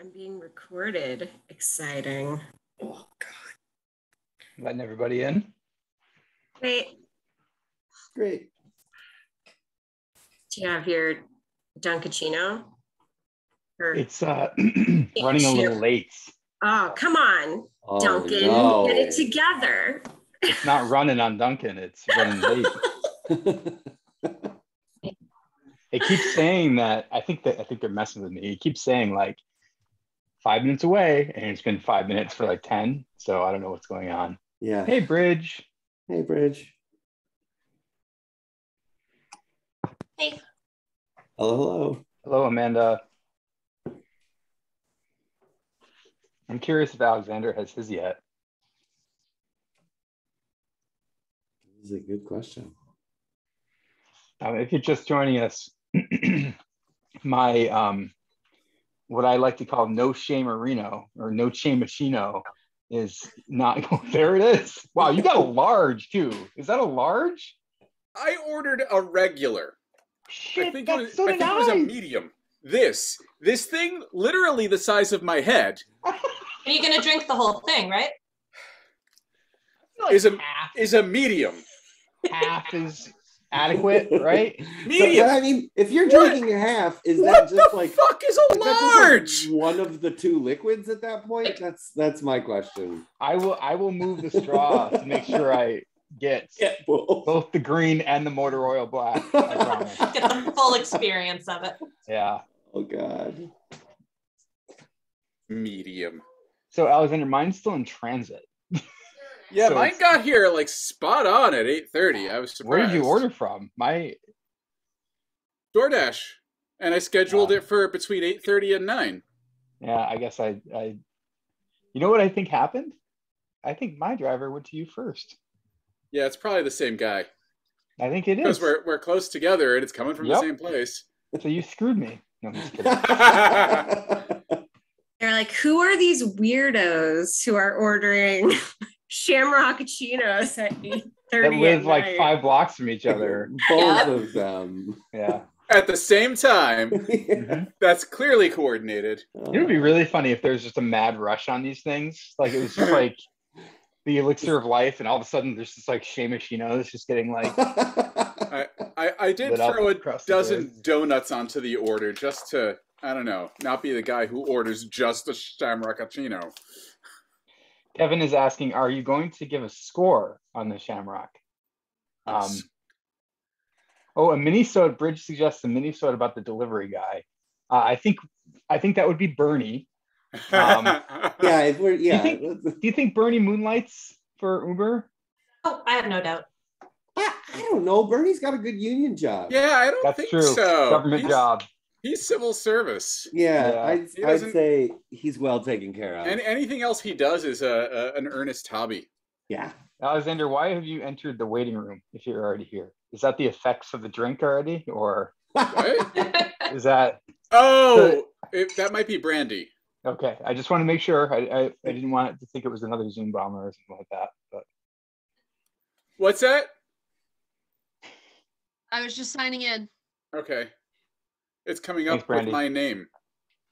I'm being recorded. Exciting. Oh, God. Letting everybody in. Great. Great. Do you have your Dunkachino? Or It's running a little late. oh, come on, Oh, Duncan. no. Get it together. It's not running on Duncan. It's running late. It keeps saying that. I think they're messing with me. It keeps saying like 5 minutes away, and it's been 5 minutes for like 10. So I don't know what's going on. Yeah. Hey, Bridge. Hey, Bridge. Hey. Hello, hello. Hello, Amanda. I'm curious if Alexander has his yet. This is a good question. If you're just joining us, my what I like to call no shamerino or no chamachino is not. There it is. Wow, you got a large too. Is that a large? I ordered a regular. Shit, I think it was a medium. This thing, literally the size of my head. Are you going to drink the whole thing, right? Like is a medium. Half is adequate, right? Medium. So, I mean, if you're drinking a half, is that just like fuck is a large? Like one of the two liquids at that point? That's my question. I will move the straw to make sure I get both the green and the motor oil black. I promise. Get the full experience of it. Yeah. Oh God. Medium. So Alexander, mine's still in transit. Yeah, so mine got here like spot on at 8:30. I was surprised. Where did you order from? My DoorDash, and I scheduled it for between 8:30 and 9. Yeah, I guess I. You know what I think happened? I think my driver went to you first. Yeah, it's probably the same guy. I think it is. Because we're close together and it's coming from the same place. So you screwed me. No, I'm just kidding. They're like, who are these weirdos who are ordering Shamrockachinos at 8:30? That live like 5 blocks from each other. Both of them. Yeah. At the same time. Mm-hmm. That's clearly coordinated. It would be really funny if there's just a mad rush on these things. Like it was just like the elixir of life, and all of a sudden there's just like Shamushinos just getting like. I did throw a dozen donuts onto the order just to, I don't know, not be the guy who orders just a Shamrockachino. Kevin is asking, are you going to give a score on the Shamrock? Yes. A mini-sode. Bridge suggests a mini-sode about the delivery guy. I think that would be Bernie. If we're Do you think Bernie moonlights for Uber? Oh, I have no doubt. I don't know. Bernie's got a good union job. Yeah, I don't think so. Government job. He's civil service. Yeah. I'd say he's well taken care of. And anything else he does is an earnest hobby. Yeah. Alexander, why have you entered the waiting room if you're already here? Is that the effects of the drink already, or what? Is that? Oh, that might be brandy. Okay, I just want to make sure. I didn't want it to think it was another Zoom bomber or something like that. But what's that? I was just signing in. Okay, it's coming up with my name.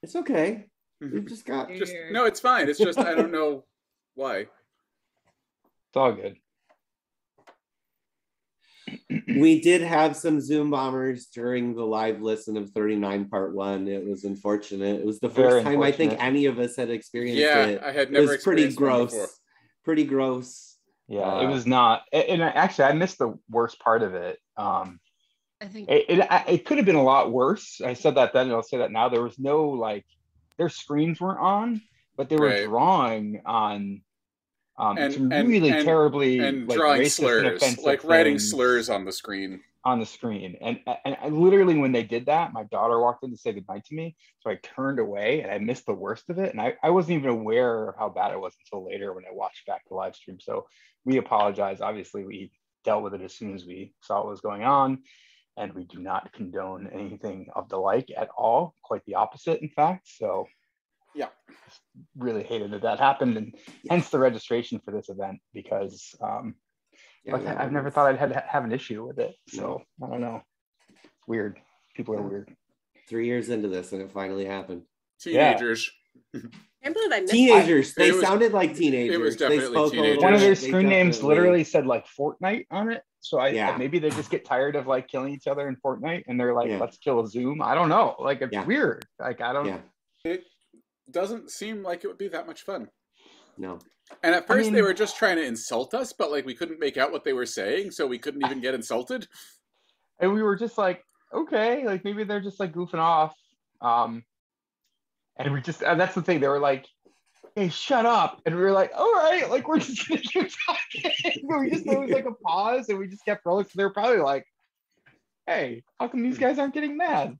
It's okay. We've just got. No, it's fine. It's just I don't know why. It's all good. We did have some Zoom bombers during the live listen of 39 Part 1. It was unfortunate. It was the first time I think any of us had experienced it. I had never. It was pretty gross. Pretty gross. Yeah, it was not. And actually, I missed the worst part of it. I think it could have been a lot worse. I said that then, and I'll say that now. There was no their screens weren't on, but they were drawing on. Really terribly drawing slurs, like writing slurs on the screen. And literally when they did that, my daughter walked in to say goodnight to me, so I turned away and I missed the worst of it. And I wasn't even aware of how bad it was until later when I watched back the live stream. So we apologize. Obviously, we dealt with it as soon as we saw what was going on, and we do not condone anything of the like at all. Quite the opposite, in fact. So. Yeah, really hated that happened, and hence the registration for this event, because I've never thought I'd have an issue with it. So I don't know. It's weird. People are weird. 3 years into this, and it finally happened. Teenagers. I can't believe I missed Teenagers. They sounded like teenagers. It was definitely teenagers. One of their screen names literally said like Fortnite on it. So Yeah. maybe they just get tired of like killing each other in Fortnite and they're like, Yeah. let's kill a Zoom. I don't know. Like it's Yeah. weird. Like I don't. Yeah. It doesn't seem like it would be that much fun. No. And at first they were just trying to insult us, but like we couldn't make out what they were saying, so we couldn't even get insulted. And we were just like, okay, like maybe they're just like goofing off. And that's the thing. They were like, hey, shut up. And we were like, all right, like we're just gonna keep talking. There was like a pause and we just kept rolling. So they were probably like, hey, how come these guys aren't getting mad?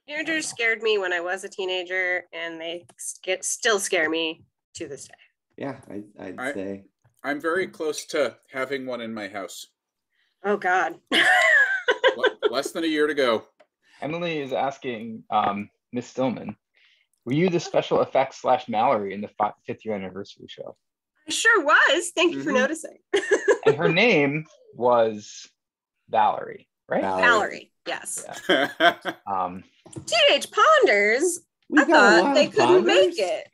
Teenagers scared me when I was a teenager, and they still scare me to this day. Yeah, I'd say. I'm very close to having one in my house. Oh, God. Less than a year to go. Emily is asking Miss Stillman, were you the special effects / Mallory in the 5th year anniversary show? I sure was. Thank you for noticing. And her name was Valerie, right? Valerie, yes. Yeah. Teenage Ponders. I thought they couldn't make it.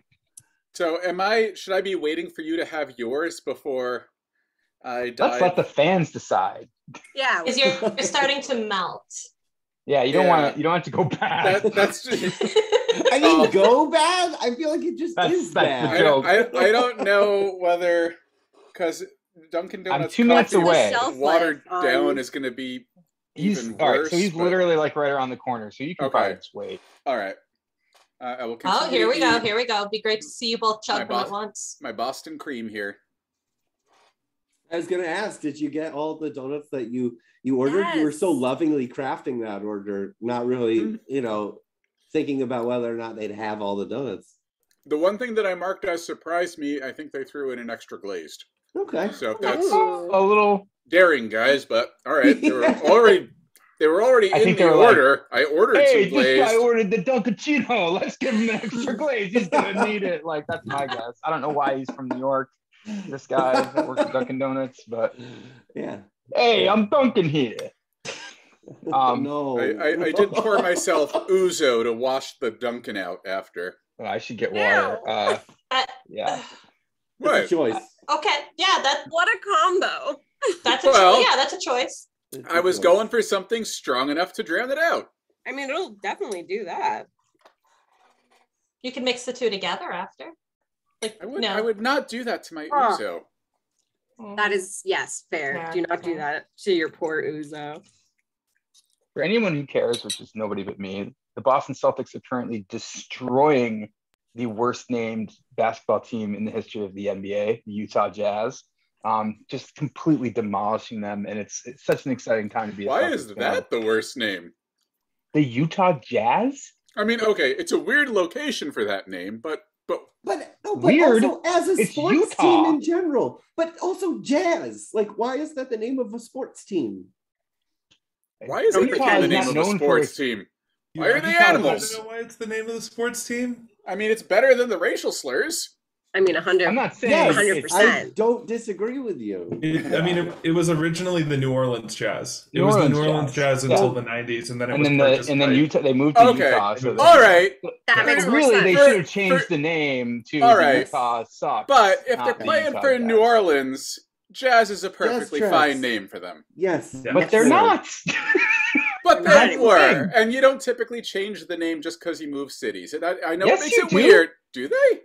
So should I be waiting for you to have yours before I die? Let's let the fans decide. Yeah. Because you're starting to melt. Yeah, you don't want to go bad. That's just, I mean, go bad? I feel like it just is bad. I don't know whether, because Dunkin' Donuts I'm 2 minutes away. Watered down is going to be even worse. All right, so he's literally like right around the corner, so you can probably just wait. All right. I will continue. Oh, here we go. Here we go. Be great to see you both chug them at once. My Boston cream here. I was going to ask, did you get all the donuts that you ordered? Yes. You were so lovingly crafting that order, not really, thinking about whether or not they'd have all the donuts. The one thing that I marked as surprised me, I think they threw in an extra glazed. Okay. So that's a little daring, guys, but all right. They were already in the order. Like, I ordered some glazed. This guy ordered the Dunkaccino. Let's give him an extra glaze. He's gonna need it. Like, that's my guess. I don't know why he's from New York. This guy that works at Dunkin' Donuts, but yeah. Hey, I'm Dunkin' here. No. I did pour myself ouzo to wash the Dunkin' out after. Oh, I should get water. Yeah. What? A choice. Okay. Yeah, what a combo. That's a choice. I was going for something strong enough to drown it out. I mean, it'll definitely do that. You can mix the two together after. Like, I would not do that to my ouzo. That is, yes, fair. Yeah, do not do that to your poor ouzo. For anyone who cares, which is nobody but me, the Boston Celtics are currently destroying the worst named basketball team in the history of the NBA, the Utah Jazz. Just completely demolishing them, and it's such an exciting time to be. Why is that the worst name? The Utah Jazz? I mean, okay, it's a weird location for that name, but weird. Also as a sports team in general, but also Jazz. Like, why is that the name of a sports team? Why is it the name of a sports team? Why are they animals? I don't know why it's the name of the sports team. I mean, it's better than the racial slurs. I mean, 100. I'm not saying 100%. I don't disagree with you. It was originally the New Orleans Jazz. It was the New Orleans Jazz until the 90s, and then Utah. They moved to Utah. So all right. That makes more really sense. They should have changed the name to Utah Sucks. But if they're playing for New Orleans, Jazz is a perfectly fine name for them. Yes, but they're not. But they were, and you don't typically change the name just because you move cities. I know it makes it weird. Do they?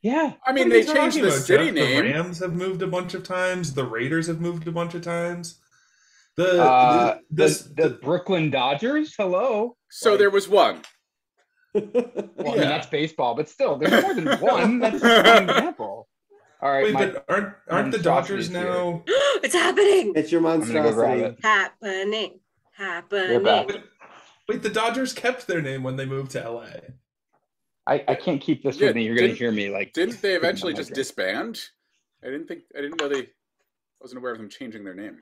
Yeah. I mean, they changed the city name. The Rams have moved a bunch of times. The Raiders have moved a bunch of times. The Brooklyn Dodgers? Hello. So there was one. Well, I mean, that's baseball, but still, there's more than one. That's just one example. All right. Wait, but aren't the Dodgers now? It's happening. It's your monstrosity. Happening. Wait, the Dodgers kept their name when they moved to LA. I can't keep this with me. You're going to hear me like. Didn't they eventually just disband? I didn't know I wasn't aware of them changing their name.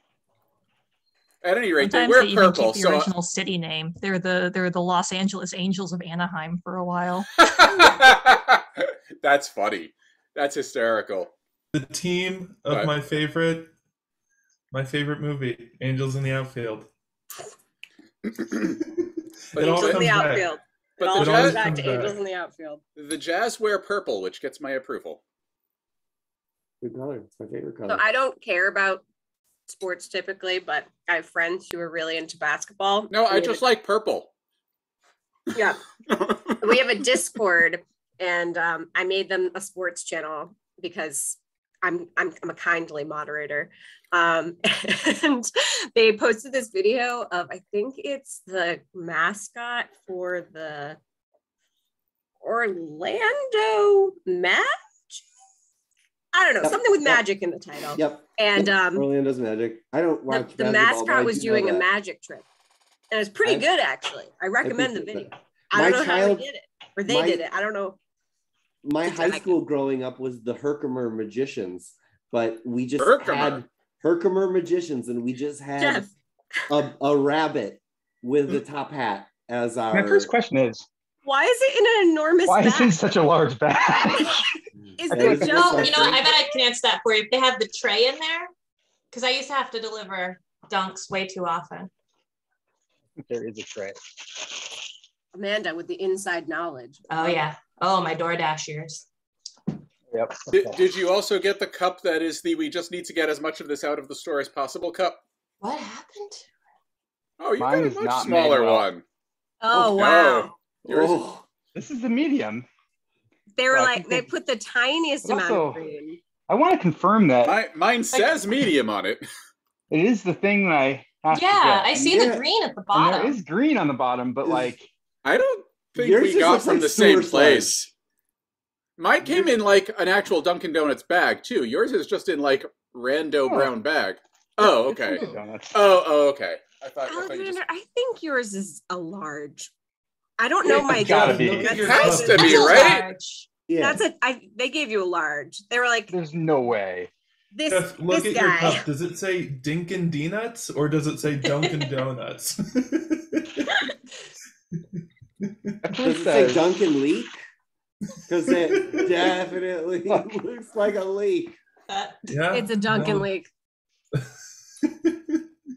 At any rate, sometimes they wear they purple. Even keep the original city name. They're the Los Angeles Angels of Anaheim for a while. That's funny. That's hysterical. The team of my favorite movie, Angels in the Outfield. Angels in the Outfield. It all goes back to Angels in the Outfield. The Jazz wear purple, which gets my approval. Good color. It's my favorite color. So I don't care about sports typically, but I have friends who are really into basketball. No, I just like purple. Yeah. We have a Discord, and I made them a sports channel because I'm a kindly moderator. And they posted this video of, I think it's the mascot for the Orlando Magic. I don't know, something with magic in the title. Yep. And Orlando's Magic. I don't watch the mascot was doing a magic trick. And it's pretty good, actually. I recommend the video. I don't know how he did it. Or they did it. I don't know. My high school growing up was the Herkimer Magicians, but we just had Herkimer Magicians, and we just had a rabbit with the top hat as our... My first question is, why is it in an enormous bag? Why is it in such a large bag? Is there you know what? I bet I can answer that for you. If they have the tray in there, because I used to have to deliver dunks way too often. There is a tray. Amanda with the inside knowledge. Oh yeah. Oh, my DoorDash ears. Yep. Did you also get the cup that is the "we just need to get as much of this out of the store as possible" cup? What happened? Oh, you got a much smaller one. Oh wow. Oh. This is the medium. They were like, they put the tiniest amount of cream. I want to confirm that. Mine says medium on it. It is the thing that I have to get. I see the green at the bottom. And there is green on the bottom, but like... I don't think we got from the same place. Mine came in like an actual Dunkin' Donuts bag, too. Yours is just in like rando brown bag. Oh, okay. Oh, okay. Alexander, I think yours is a large. I don't know my gotta be. It has to be, right? Yeah. They gave you a large. They were like, there's no way. Look at your cup. Does it say Dinkin' Donuts or does it say Dunkin' Donuts? Does it say Dunkin' Leak? Because it definitely looks like a leak. Yeah, it's a Dunkin' Leak.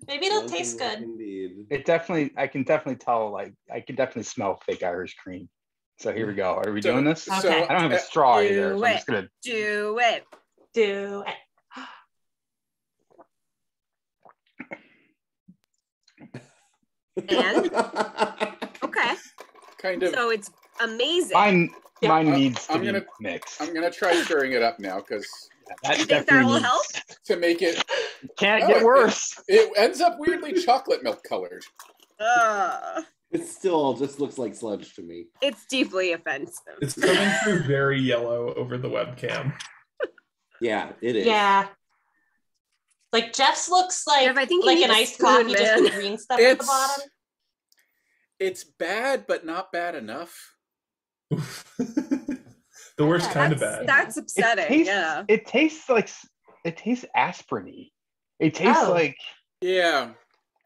Maybe it'll taste good. Indeed. It definitely, I can definitely tell, like, I can definitely smell fake Irish cream. So here we go. Are we doing this? Okay. I don't have a straw either. So I'm just gonna do it. Do it. And okay. Kind of. So it's amazing. Mine needs to be mixed. I'm gonna try stirring it up now because you think that will help? To make it can't get worse. It ends up weirdly chocolate milk colored. It still just looks like sludge to me. It's deeply offensive. It's coming through very yellow over the webcam. Yeah, it is. Yeah. Like Jeff's looks like, Jeff, I think like an iced coffee, just with green stuff at the bottom. It's bad, but not bad enough. The worst kind of bad. That's upsetting. It tastes aspirin-y. It tastes like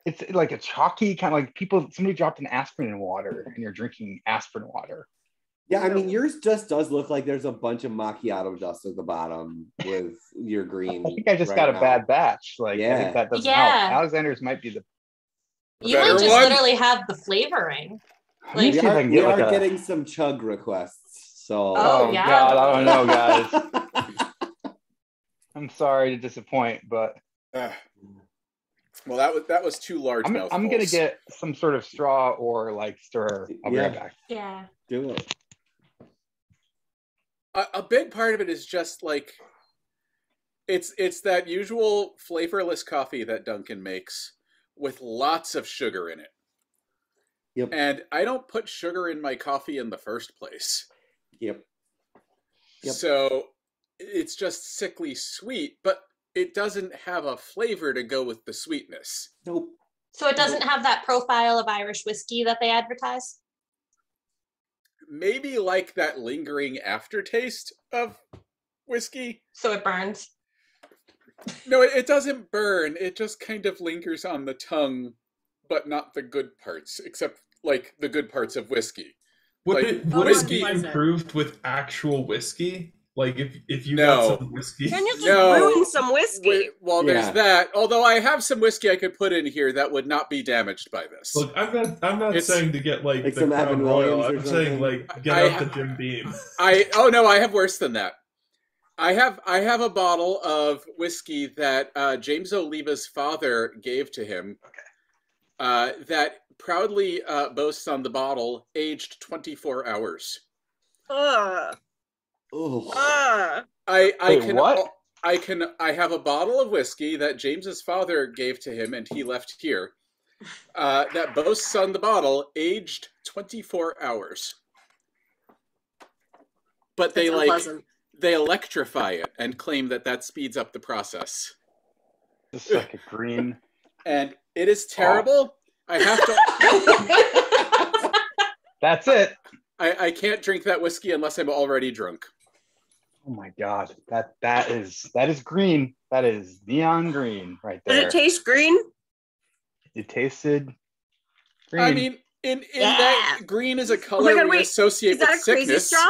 it's like a chalky kind of like somebody dropped an aspirin in water and you're drinking aspirin water. Yeah, I mean yours just does look like there's a bunch of macchiato dust at the bottom with your green. I think I just got a bad batch. Like I think that doesn't help. Alexander's might be the you might just literally have the flavoring. Like, we are getting some chug requests. So God, I don't know, guys. I'm sorry to disappoint, but well, that was too large. I'm gonna get some sort of straw or like stirrer. I'll be right back. Yeah, do it. A big part of it is just like it's that usual flavorless coffee that Dunkin' makes with lots of sugar in it. Yep. And I don't put sugar in my coffee in the first place. Yep. So it's just sickly sweet, but it doesn't have a flavor to go with the sweetness. Nope. So it doesn't have that profile of Irish whiskey that they advertise? Maybe like that lingering aftertaste of whiskey. So it burns? No, it doesn't burn. It just kind of lingers on the tongue, but not the good parts, except like the good parts of whiskey. Would it be improved with actual whiskey? Like if you got some whiskey. Can you just ruin some whiskey? There's that. Although I have some whiskey I could put in here that would not be damaged by this. Look, I'm not saying to get like the some Crown Evan Royal. Williams or I'm saying something. like get out the Jim Beam. I have worse than that. I have a bottle of whiskey that James Oliva's father gave to him. Okay. That proudly boasts on the bottle, aged 24 hours. Oh. I have a bottle of whiskey that James's father gave to him and he left here. That boasts on the bottle, aged 24 hours. But they they electrify it and claim that speeds up the process. It's like a green. And it is terrible. I have to. That's it. I can't drink that whiskey unless I'm already drunk. Oh my God, that is green. That is neon green right there. Did it taste green? It tasted green. I mean, in that green is a color we associate with sickness. Is that a crazy straw?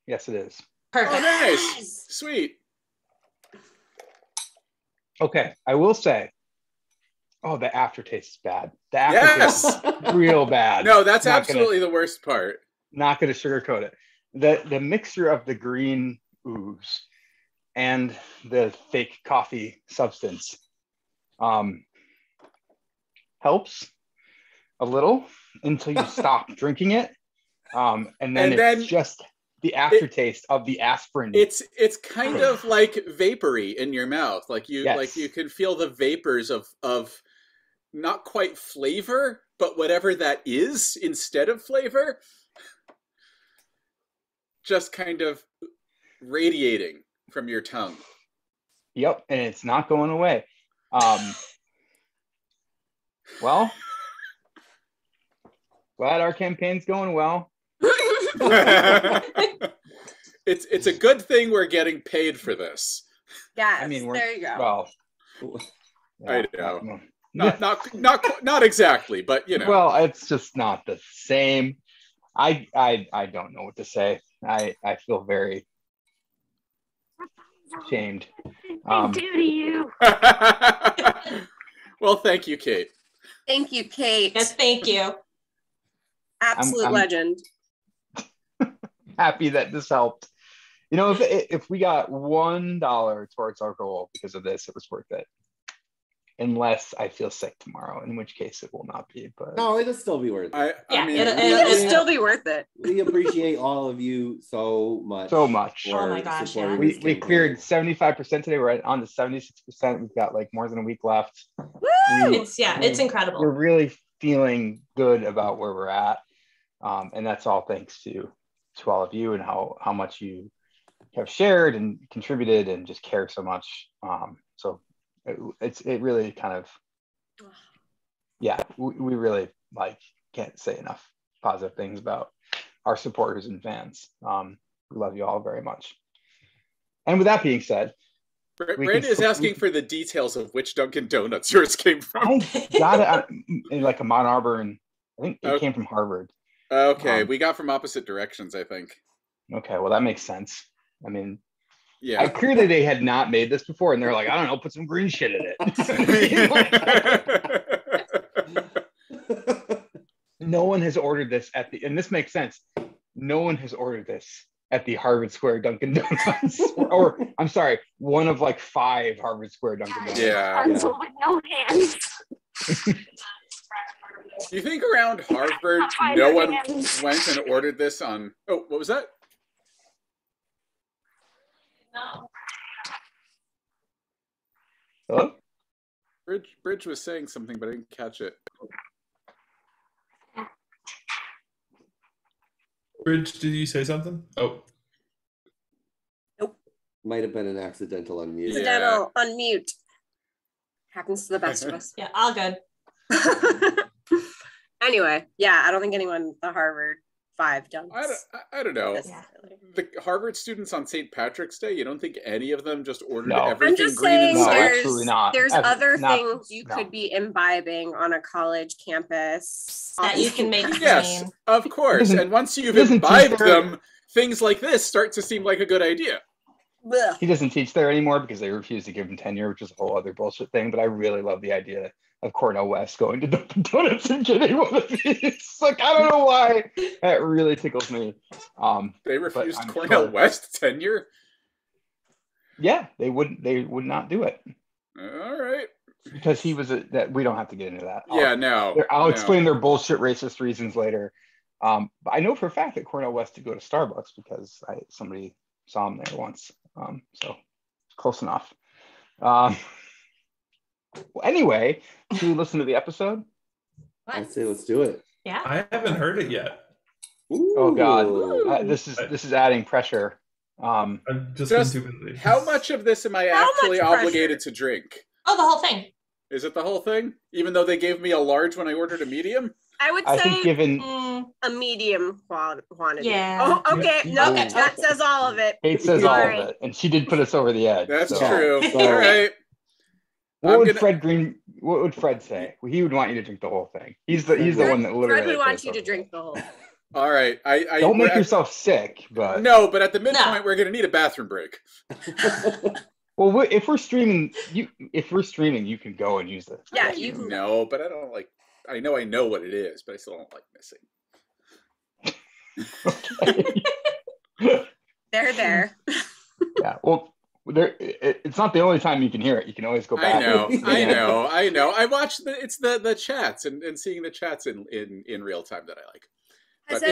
Yes, it is. Perfect. Oh, nice. Sweet. Okay, I will say, the aftertaste is bad. The aftertaste is real bad. No, that's absolutely the worst part. Not going to sugarcoat it. The mixture of the green ooze and the fake coffee substance helps a little until you stop drinking it. And then it's just the aftertaste of the aspirin. It's kind of like vapory in your mouth. Like you can feel the vapors of not quite flavor, but whatever that is instead of flavor. Just kind of radiating from your tongue. Yep, and it's not going away. Well, glad our campaign's going well. It's a good thing we're getting paid for this. Yes, I mean, there you go. Well, I know. Not exactly, but you know. Well, it's just not the same. I don't know what to say. I feel very shamed. I do to you. Well, thank you, Kate. Thank you, Kate. Yes, thank you. Absolute legend. Happy that this helped. You know, if we got $1 towards our goal because of this, it was worth it. Unless I feel sick tomorrow, in which case it will not be. But no, it'll still be worth it. It'll still be worth it. We appreciate all of you so much. So much. Oh my gosh! Yeah. We cleared 75% today. We're on to 76%. We've got like more than a week left. Woo! It's incredible. We're really feeling good about where we're at, and that's all thanks to all of you and how much you have shared and contributed and just care so much. So. It really kind of, we really can't say enough positive things about our supporters and fans. We love you all very much. And with that being said, Brandon is asking for the details of which Dunkin' Donuts yours came from. I got it in like a Mount Auburn. I think it came from Harvard. Okay, we got from opposite directions, I think. Okay, well that makes sense. I mean. Yeah. Clearly they had not made this before, and they're like, I don't know, put some green shit in it. No one has ordered this and this makes sense. No one has ordered this at the Harvard Square Dunkin' Donuts. or I'm sorry, one of like 5 Harvard Square Dunkin' Donuts. Yeah. With no hands. You think around Harvard no one went and ordered this on what was that? No. Hello? Bridge was saying something, but I didn't catch it. Bridge, did you say something? Oh. Nope. Might have been an accidental unmute. Accidental unmute. Happens to the best of us. Yeah, all good. Anyway, I don't think anyone at the Harvard 5 dunks. I don't know. The Harvard students on St. Patrick's Day, you don't think any of them just ordered everything I'm just green saying and absolutely not. There's other things you could be imbibing on a college campus that you can make Yes, of course. And once you've imbibed them, things like this start to seem like a good idea. He doesn't teach there anymore because they refuse to give him tenure, which is a whole other bullshit thing. But I really love the idea of Cornell West going to Dunkin' Donuts and getting one of these. Like, I don't know why. That really tickles me. They refused Cornell West tenure? Yeah, they would not do it. All right. Because he was that we don't have to get into that. I'll explain their bullshit racist reasons later. But I know for a fact that Cornell West did go to Starbucks because somebody saw him there once. So close enough. Anyway, should we listen to the episode? I'd say let's do it. Yeah. I haven't heard it yet. Ooh. Oh God, this is adding pressure. I'm just been too busy. How much of this am I actually obligated to drink? Oh, the whole thing. Is it the whole thing? Even though they gave me a large when I ordered a medium? I would say think given a medium quantity. Yeah. Oh, okay. Yeah. No, Okay. that says all of it. Kate says all of it, and she did put us over the edge. That's so. true. So- All right. What would Fred say? He would want you to drink the whole thing. He's the one that literally. Fred would want you to drink the whole. All right. I Don't make yourself sick, but No, but at the midpoint, we're going to need a bathroom break. well, if we're streaming, you can go and use it. Yeah, you can. No, but I don't like. I know what it is, but I still don't like missing. Okay. There. Yeah. Well, it's not the only time you can hear it. You can always go back. I know. I watch the chats and seeing the chats in real time that I like. But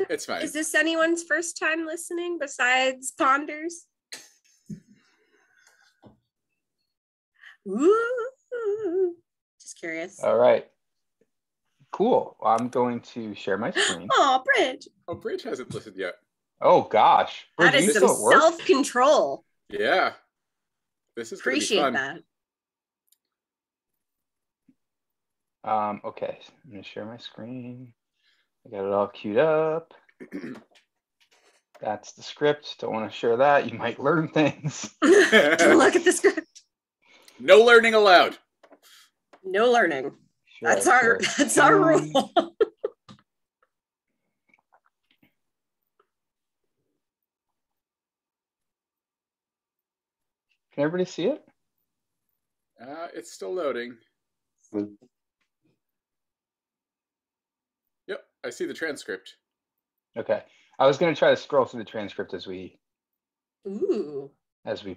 it's fine. Is this anyone's first time listening besides Ponders? Ooh. Just curious. All right. Cool. I'm going to share my screen. Oh, Bridge. Oh, Bridge hasn't listened yet. Oh gosh. That Bridge, is some self-control. Yeah. This is Appreciate fun. that. Okay. I'm going to share my screen. I got it all queued up. That's the script. Don't want to share that. You might learn things. Don't look at the script. No learning allowed. No learning. Sure, That's our rule. Can everybody see it? It's still loading. Yep, I see the transcript. Okay. I was going to try to scroll through the transcript as we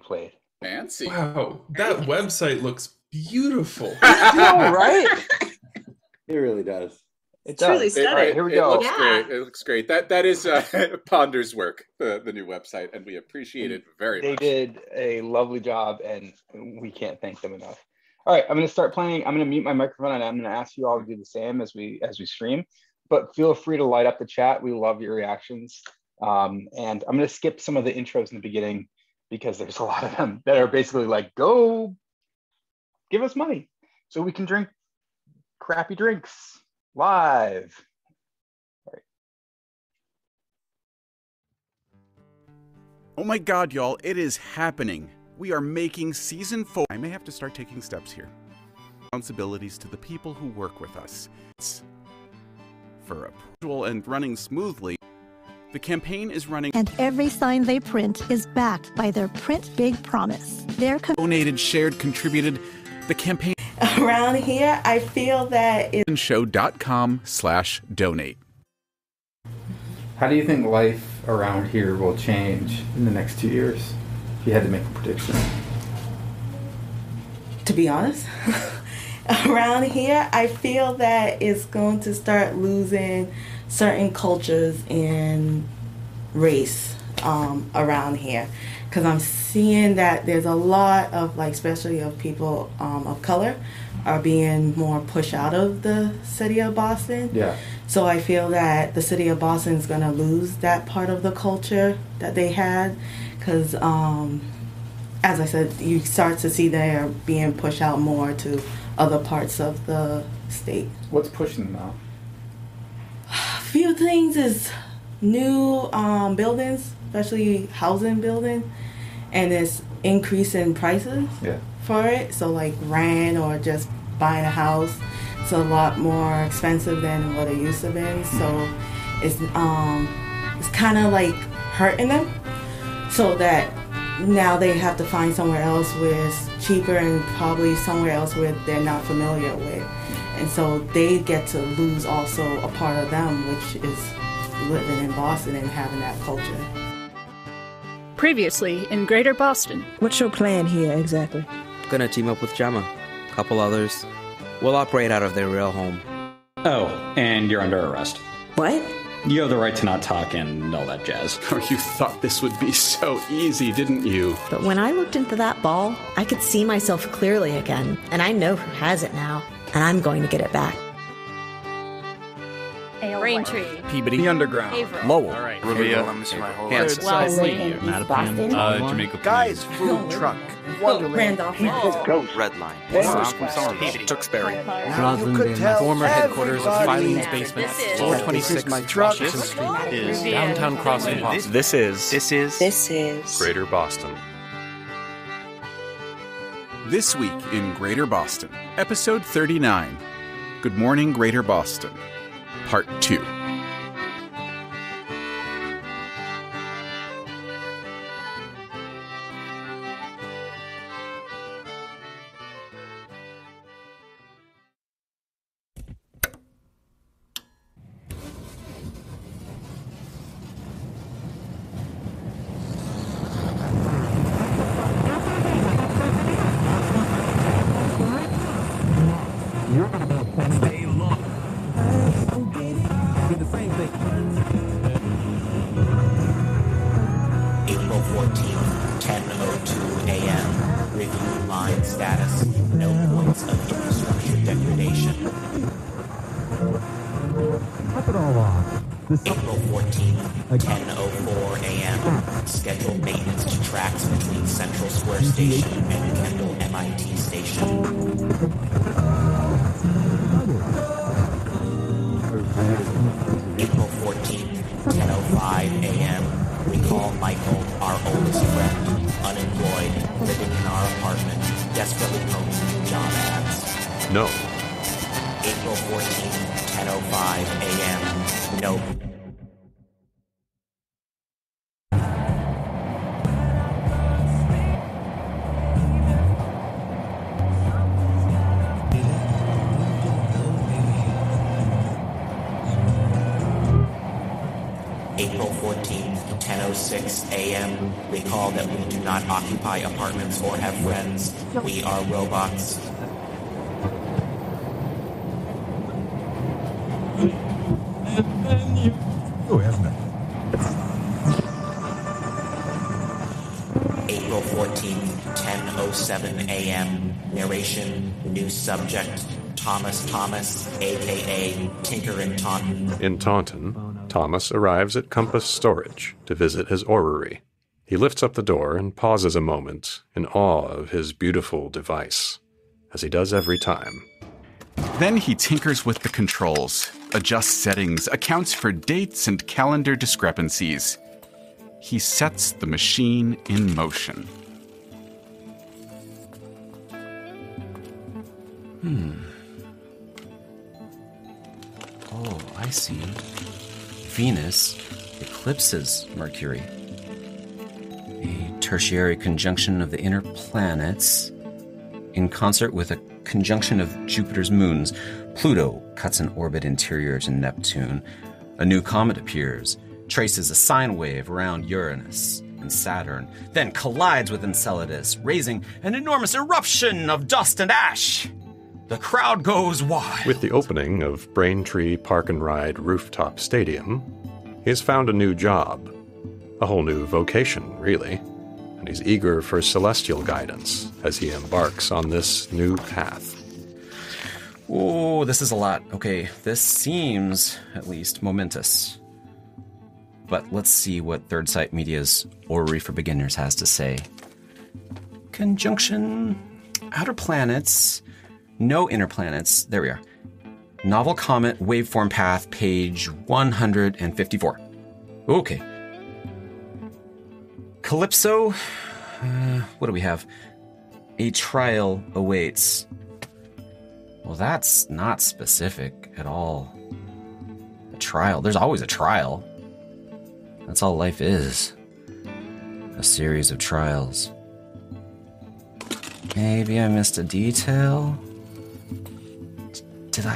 played. Fancy. Wow, that website looks beautiful. No, right? It really does. It's truly stunning. All right, here we go. It looks great. That is Ponder's work, the new website, and we appreciate it very much. They did a lovely job, and we can't thank them enough. All right, I'm going to start playing. I'm going to mute my microphone, and I'm going to ask you all to do the same as we stream. But feel free to light up the chat. We love your reactions. And I'm going to skip some of the intros in the beginning because there's a lot of them that are basically like, go give us money so we can drink crappy drinks live. All right. Oh my God, y'all, it is happening. We are making season 4. I may have to start taking steps here. Responsibilities to the people who work with us. For approval and running smoothly, the campaign is running. And every sign they print is backed by their Print Big promise. They're donated, shared, contributed. The campaign. Around here, I feel that it's show.com/donate. How do you think life around here will change in the next 2 years? If you had to make a prediction. To be honest, around here, I feel that it's going to start losing certain cultures and race around here. Because I'm seeing that there's a lot of, like, especially of people of color are being more pushed out of the city of Boston. Yeah. So I feel that the city of Boston is going to lose that part of the culture that they had. Because, as I said, you start to see they're being pushed out more to other parts of the state. What's pushing them out? A few things is new buildings, especially housing building, and it's increase in prices for it. So like rent or just buying a house, it's a lot more expensive than what it used to be. So it's kind of like hurting them, so that now they have to find somewhere else where it's cheaper and probably somewhere else where they're not familiar with. And so they get to lose also a part of them, which is living in Boston and having that culture. Previously in Greater Boston. What's your plan here exactly? Gonna team up with Gemma. Couple others. We'll operate out of their real home. Oh, and you're under arrest. What? You have the right to not talk and all that jazz. Oh, you thought this would be so easy, didn't you? But when I looked into that ball, I could see myself clearly again, and I know who has it now, and I'm going to get it back. Braintree. Peabody. The Underground. Haverhill. Lowell. All right. Revere. Hanson. Jamaica. Guys, food truck. Randolph. Redline. Tewksbury. Former headquarters of Filene's Basement. Floor 26. My truck. Is downtown crossing Boston. This is Greater Boston. This week in Greater Boston, episode 39. Good morning, Greater Boston. Part 2. April 14th, 10:02 a.m. Review line status. No points of infrastructure degradation. April 14th, 10:04 a.m. Scheduled maintenance to tracks between Central Square Station and Kendall MIT Station. April 14th, 10:05 a.m. We call Michael, our oldest friend, unemployed, living in our apartment, desperately posting job ads. No. April 14th, 10:05 a.m. Nope. April 14th, 10:06 a.m. We call that we do not occupy apartments or have friends. We are robots. April 14th, 10:07 a.m. Narration, new subject, Thomas, a.k.a. Tinker in Taunton. In Taunton, Thomas arrives at Compass Storage to visit his orrery. He lifts up the door and pauses a moment in awe of his beautiful device, as he does every time. Then he tinkers with the controls, adjusts settings, accounts for dates and calendar discrepancies. He sets the machine in motion. Oh, I see. Venus eclipses Mercury. A tertiary conjunction of the inner planets in concert with a conjunction of Jupiter's moons. Pluto cuts an orbit interior to Neptune. A new comet appears, traces a sine wave around Uranus and Saturn, then collides with Enceladus, raising an enormous eruption of dust and ash. The crowd goes wild. With the opening of Braintree Park and Ride Rooftop Stadium, he has found a new job. A whole new vocation, really. And he's eager for celestial guidance as he embarks on this new path. Oh, this is a lot. Okay, this seems, at least, momentous. But let's see what Third Sight Media's Orrery for Beginners has to say. Conjunction, outer planets, no inner planets. There we are. Novel comet, waveform path, page 154. Okay. Calypso, what do we have? A trial awaits. Well, that's not specific at all. A trial, there's always a trial. That's all life is. A series of trials. Maybe I missed a detail? Did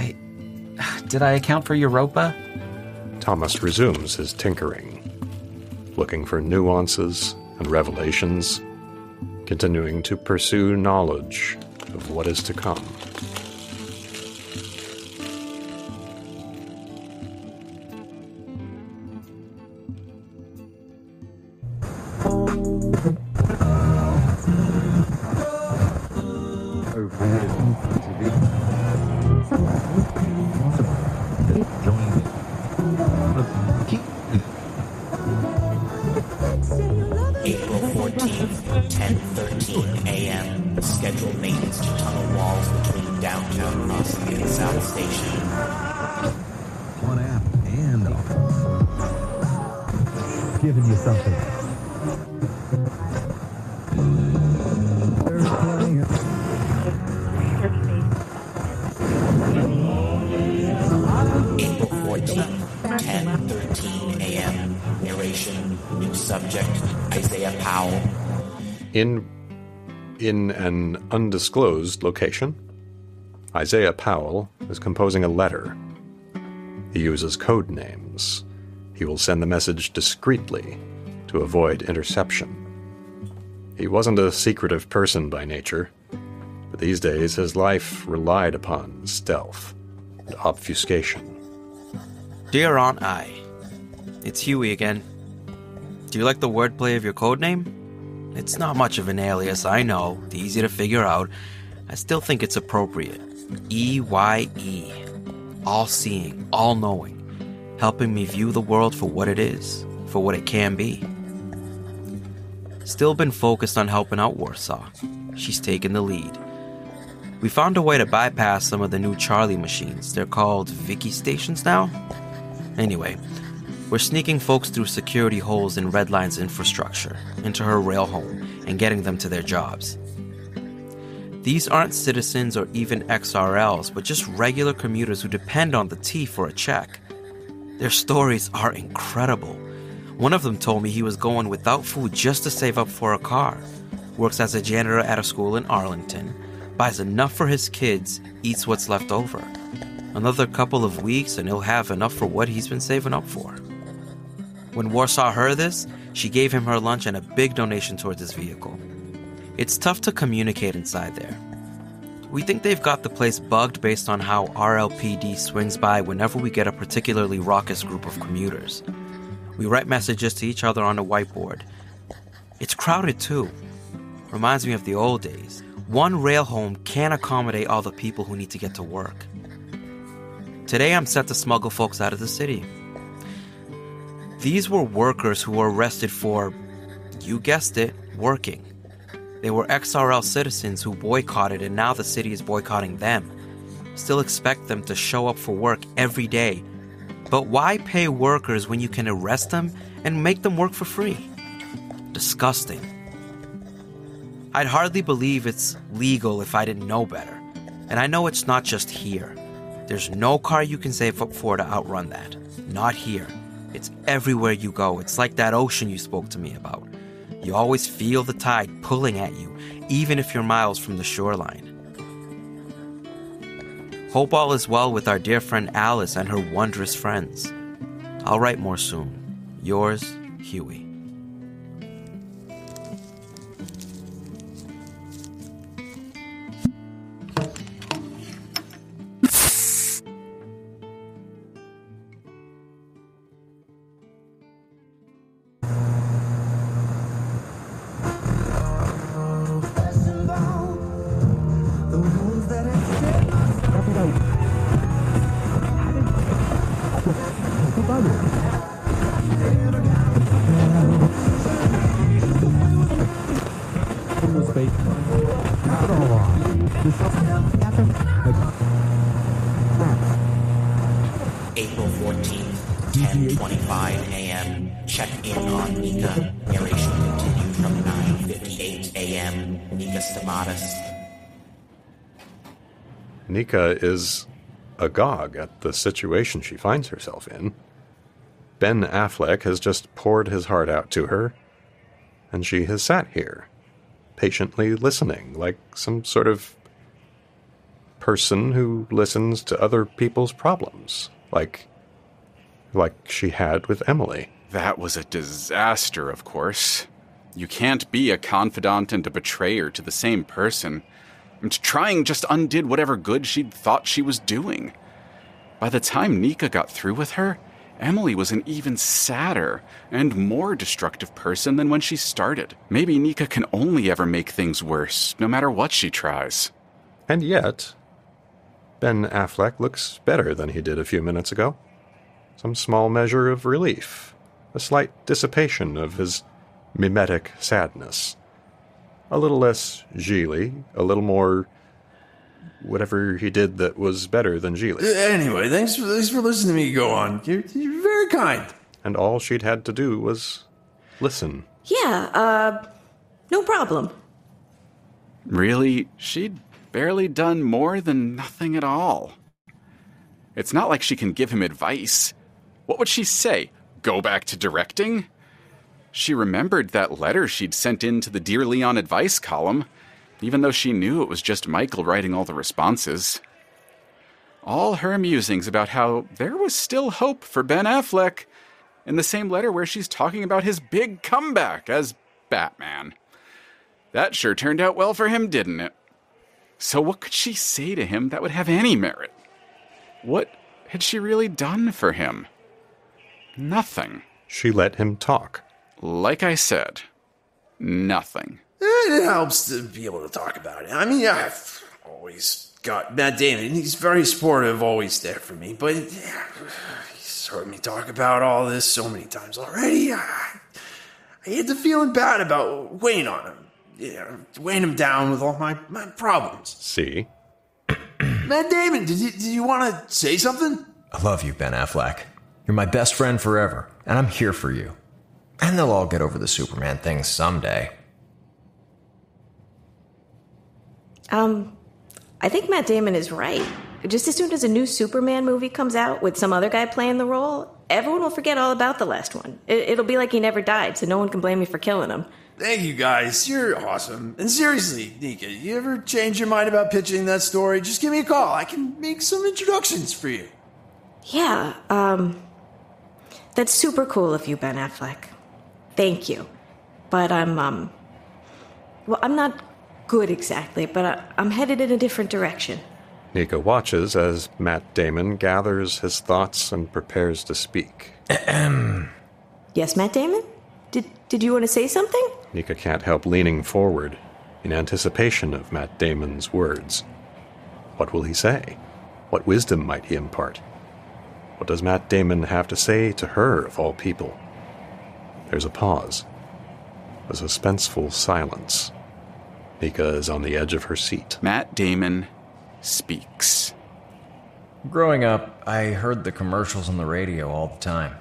I account for Europa? Thomas resumes his tinkering, looking for nuances and revelations, continuing to pursue knowledge of what is to come. April 14th, 10:13 a.m. Scheduled maintenance to tunnel walls between downtown Crossing and South Station. One app and giving you something. There's plenty of... April 14th, 10:13 a.m. Narration, new subject, Isaiah Powell. In an undisclosed location, Isaiah Powell is composing a letter. He uses code names. He will send the message discreetly to avoid interception. He wasn't a secretive person by nature, but these days his life relied upon stealth and obfuscation. Dear Aunt I, it's Huey again. Do you like the wordplay of your codename? It's not much of an alias, I know, easy to figure out. I still think it's appropriate. EYE. All-seeing, all-knowing. Helping me view the world for what it is, for what it can be. Still been focused on helping out Warsaw. She's taken the lead. We found a way to bypass some of the new Charlie machines. They're called Vicky stations now? Anyway, we're sneaking folks through security holes in Redline's infrastructure, into her rail home, and getting them to their jobs. These aren't citizens or even XRLs, but just regular commuters who depend on the T for a check. Their stories are incredible. One of them told me he was going without food just to save up for a car, works as a janitor at a school in Arlington, buys enough for his kids, eats what's left over. Another couple of weeks and he'll have enough for what he's been saving up for. When Warsaw heard this, she gave him her lunch and a big donation towards his vehicle. It's tough to communicate inside there. We think they've got the place bugged based on how RLPD swings by whenever we get a particularly raucous group of commuters. We write messages to each other on a whiteboard. It's crowded too. Reminds me of the old days. One rail home can't accommodate all the people who need to get to work. Today I'm set to smuggle folks out of the city. These were workers who were arrested for, you guessed it, working. They were XRL citizens who boycotted, and now the city is boycotting them. Still expect them to show up for work every day. But why pay workers when you can arrest them and make them work for free? Disgusting. I'd hardly believe it's legal if I didn't know better. And I know it's not just here. There's no car you can save up for to outrun that. Not here. It's everywhere you go. It's like that ocean you spoke to me about. You always feel the tide pulling at you, even if you're miles from the shoreline. Hope all is well with our dear friend Alice and her wondrous friends. I'll write more soon. Yours, Huey. April 14th, 10:25 a.m. Check in on Nika. Narration continued from 9:58 a.m. Nika Stamatis. Nika is agog at the situation she finds herself in. Ben Affleck has just poured his heart out to her, and she has sat here, patiently listening, like some sort of person who listens to other people's problems, like she had with Emily. That was a disaster, of course. You can't be a confidant and a betrayer to the same person. And trying just undid whatever good she'd thought she was doing. By the time Nika got through with her, Emily was an even sadder and more destructive person than when she started. Maybe Nika can only ever make things worse, no matter what she tries. And yet, Ben Affleck looks better than he did a few minutes ago. Some small measure of relief, a slight dissipation of his mimetic sadness. A little less Gigli, a little more whatever he did that was better than Gigli. Anyway, thanks for listening to me go on. You're very kind. And all she'd had to do was listen. Yeah, no problem. Really, she'd barely done more than nothing at all. It's not like she can give him advice. What would she say? Go back to directing? She remembered that letter she'd sent in to the Dear Leon advice column, even though she knew it was just Michael writing all the responses. All her musings about how there was still hope for Ben Affleck in the same letter where she's talking about his big comeback as Batman. That sure turned out well for him, didn't it? So what could she say to him that would have any merit? What had she really done for him? Nothing. She let him talk. Like I said, nothing. It helps to be able to talk about it. I mean, I've always got Matt Damon. He's very supportive, always there for me. But he's heard me talk about all this so many times already. I get the feeling bad about weighing on him. Yeah, weighing him down with all my problems. See? Matt Damon, did you want to say something? I love you, Ben Affleck. You're my best friend forever, and I'm here for you. And they'll all get over the Superman thing someday. I think Matt Damon is right. Just as soon as a new Superman movie comes out with some other guy playing the role, everyone will forget all about the last one. It'll be like he never died, so no one can blame me for killing him. Thank you, guys. You're awesome. And seriously, Nika, you ever change your mind about pitching that story, just give me a call. I can make some introductions for you. Yeah, that's super cool of you, Ben Affleck. Thank you. But I'm not good exactly, but I'm headed in a different direction. Nika watches as Matt Damon gathers his thoughts and prepares to speak. Yes, Matt Damon? Did you want to say something? Nika can't help leaning forward in anticipation of Matt Damon's words. What will he say? What wisdom might he impart? What does Matt Damon have to say to her, of all people? There's a pause. A suspenseful silence. Nika is on the edge of her seat. Matt Damon speaks. Growing up, I heard the commercials on the radio all the time.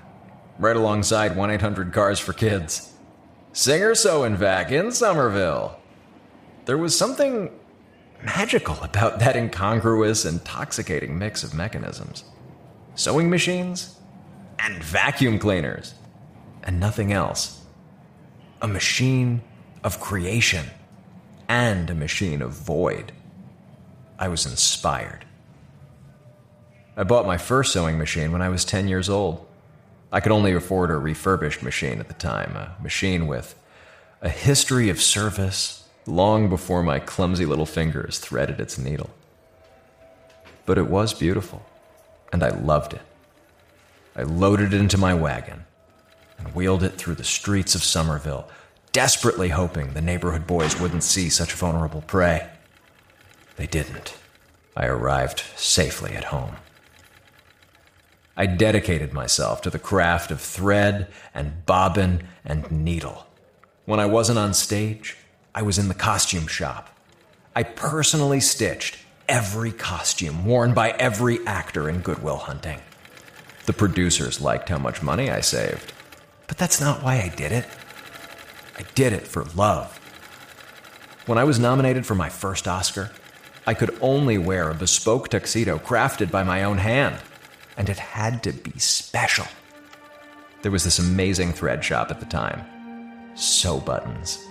Right alongside 1-800-CARS-FOR-KIDS. Singer So-and-Vac in Somerville. There was something magical about that incongruous, intoxicating mix of mechanisms. Sewing machines and vacuum cleaners and nothing else. A machine of creation and a machine of void. I was inspired. I bought my first sewing machine when I was 10 years old. I could only afford a refurbished machine at the time, a machine with a history of service long before my clumsy little fingers threaded its needle. But it was beautiful, and I loved it. I loaded it into my wagon and wheeled it through the streets of Somerville, desperately hoping the neighborhood boys wouldn't see such vulnerable prey. They didn't. I arrived safely at home. I dedicated myself to the craft of thread and bobbin and needle. When I wasn't on stage, I was in the costume shop. I personally stitched every costume worn by every actor in Good Will Hunting. The producers liked how much money I saved, but that's not why I did it. I did it for love. When I was nominated for my first Oscar, I could only wear a bespoke tuxedo crafted by my own hand, and it had to be special. There was this amazing thread shop at the time. Sew Buttons.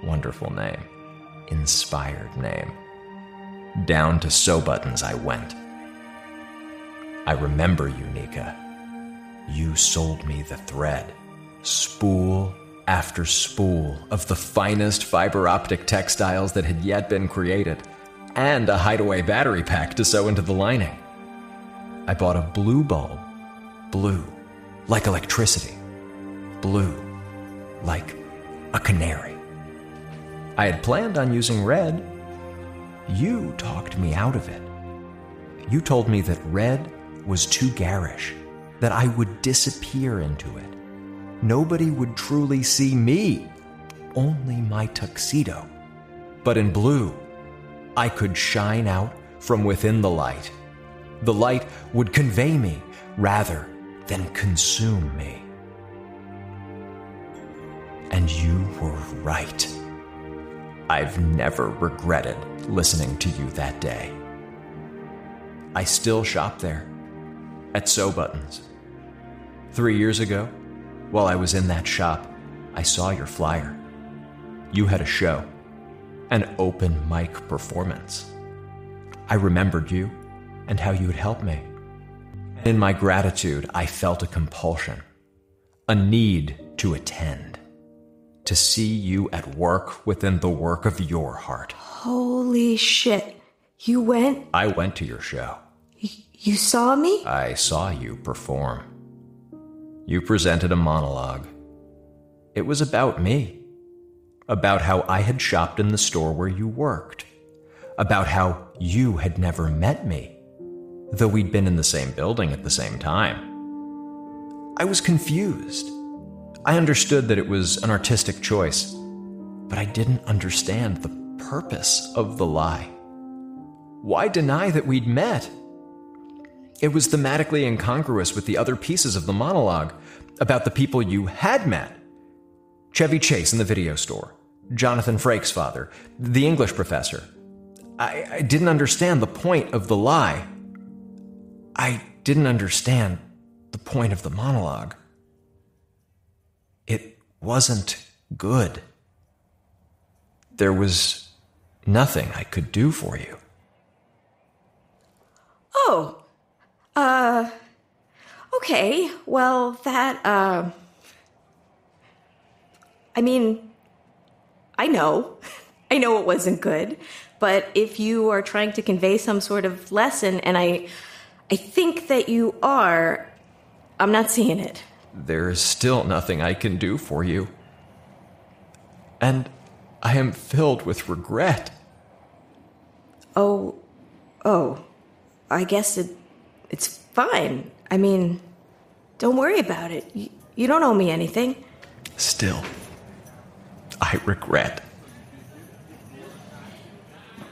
Wonderful name. Inspired name. Down to Sew Buttons I went. I remember you, Nika. You sold me the thread. Spool after spool of the finest fiber optic textiles that had yet been created, and a hideaway battery pack to sew into the lining. I bought a blue bulb. Blue, like electricity. Blue, like a canary. I had planned on using red. You talked me out of it. You told me that red was too garish, that I would disappear into it. Nobody would truly see me, only my tuxedo. But in blue, I could shine out from within the light. The light would convey me rather than consume me. And you were right. I've never regretted listening to you that day. I still shop there, at Sew Buttons. 3 years ago, while I was in that shop, I saw your flyer. You had a show, an open mic performance. I remembered you and how you had helped me. In my gratitude, I felt a compulsion, a need to attend, to see you at work within the work of your heart. Holy shit. You went? I went to your show. You saw me? I saw you perform. You presented a monologue. It was about me. About how I had shopped in the store where you worked. About how you had never met me, though we'd been in the same building at the same time. I was confused. I understood that it was an artistic choice, but I didn't understand the purpose of the lie. Why deny that we'd met? It was thematically incongruous with the other pieces of the monologue about the people you had met. Chevy Chase in the video store, Jonathan Frakes' father, the English professor. I didn't understand the point of the lie. I didn't understand the point of the monologue. It wasn't good. There was nothing I could do for you. Oh. Okay, well, that, I mean, I know it wasn't good, but if you are trying to convey some sort of lesson, and I think that you are, I'm not seeing it. There is still nothing I can do for you. And I am filled with regret. Oh, I guess it's fine. I mean, don't worry about it. You don't owe me anything. Still, I regret.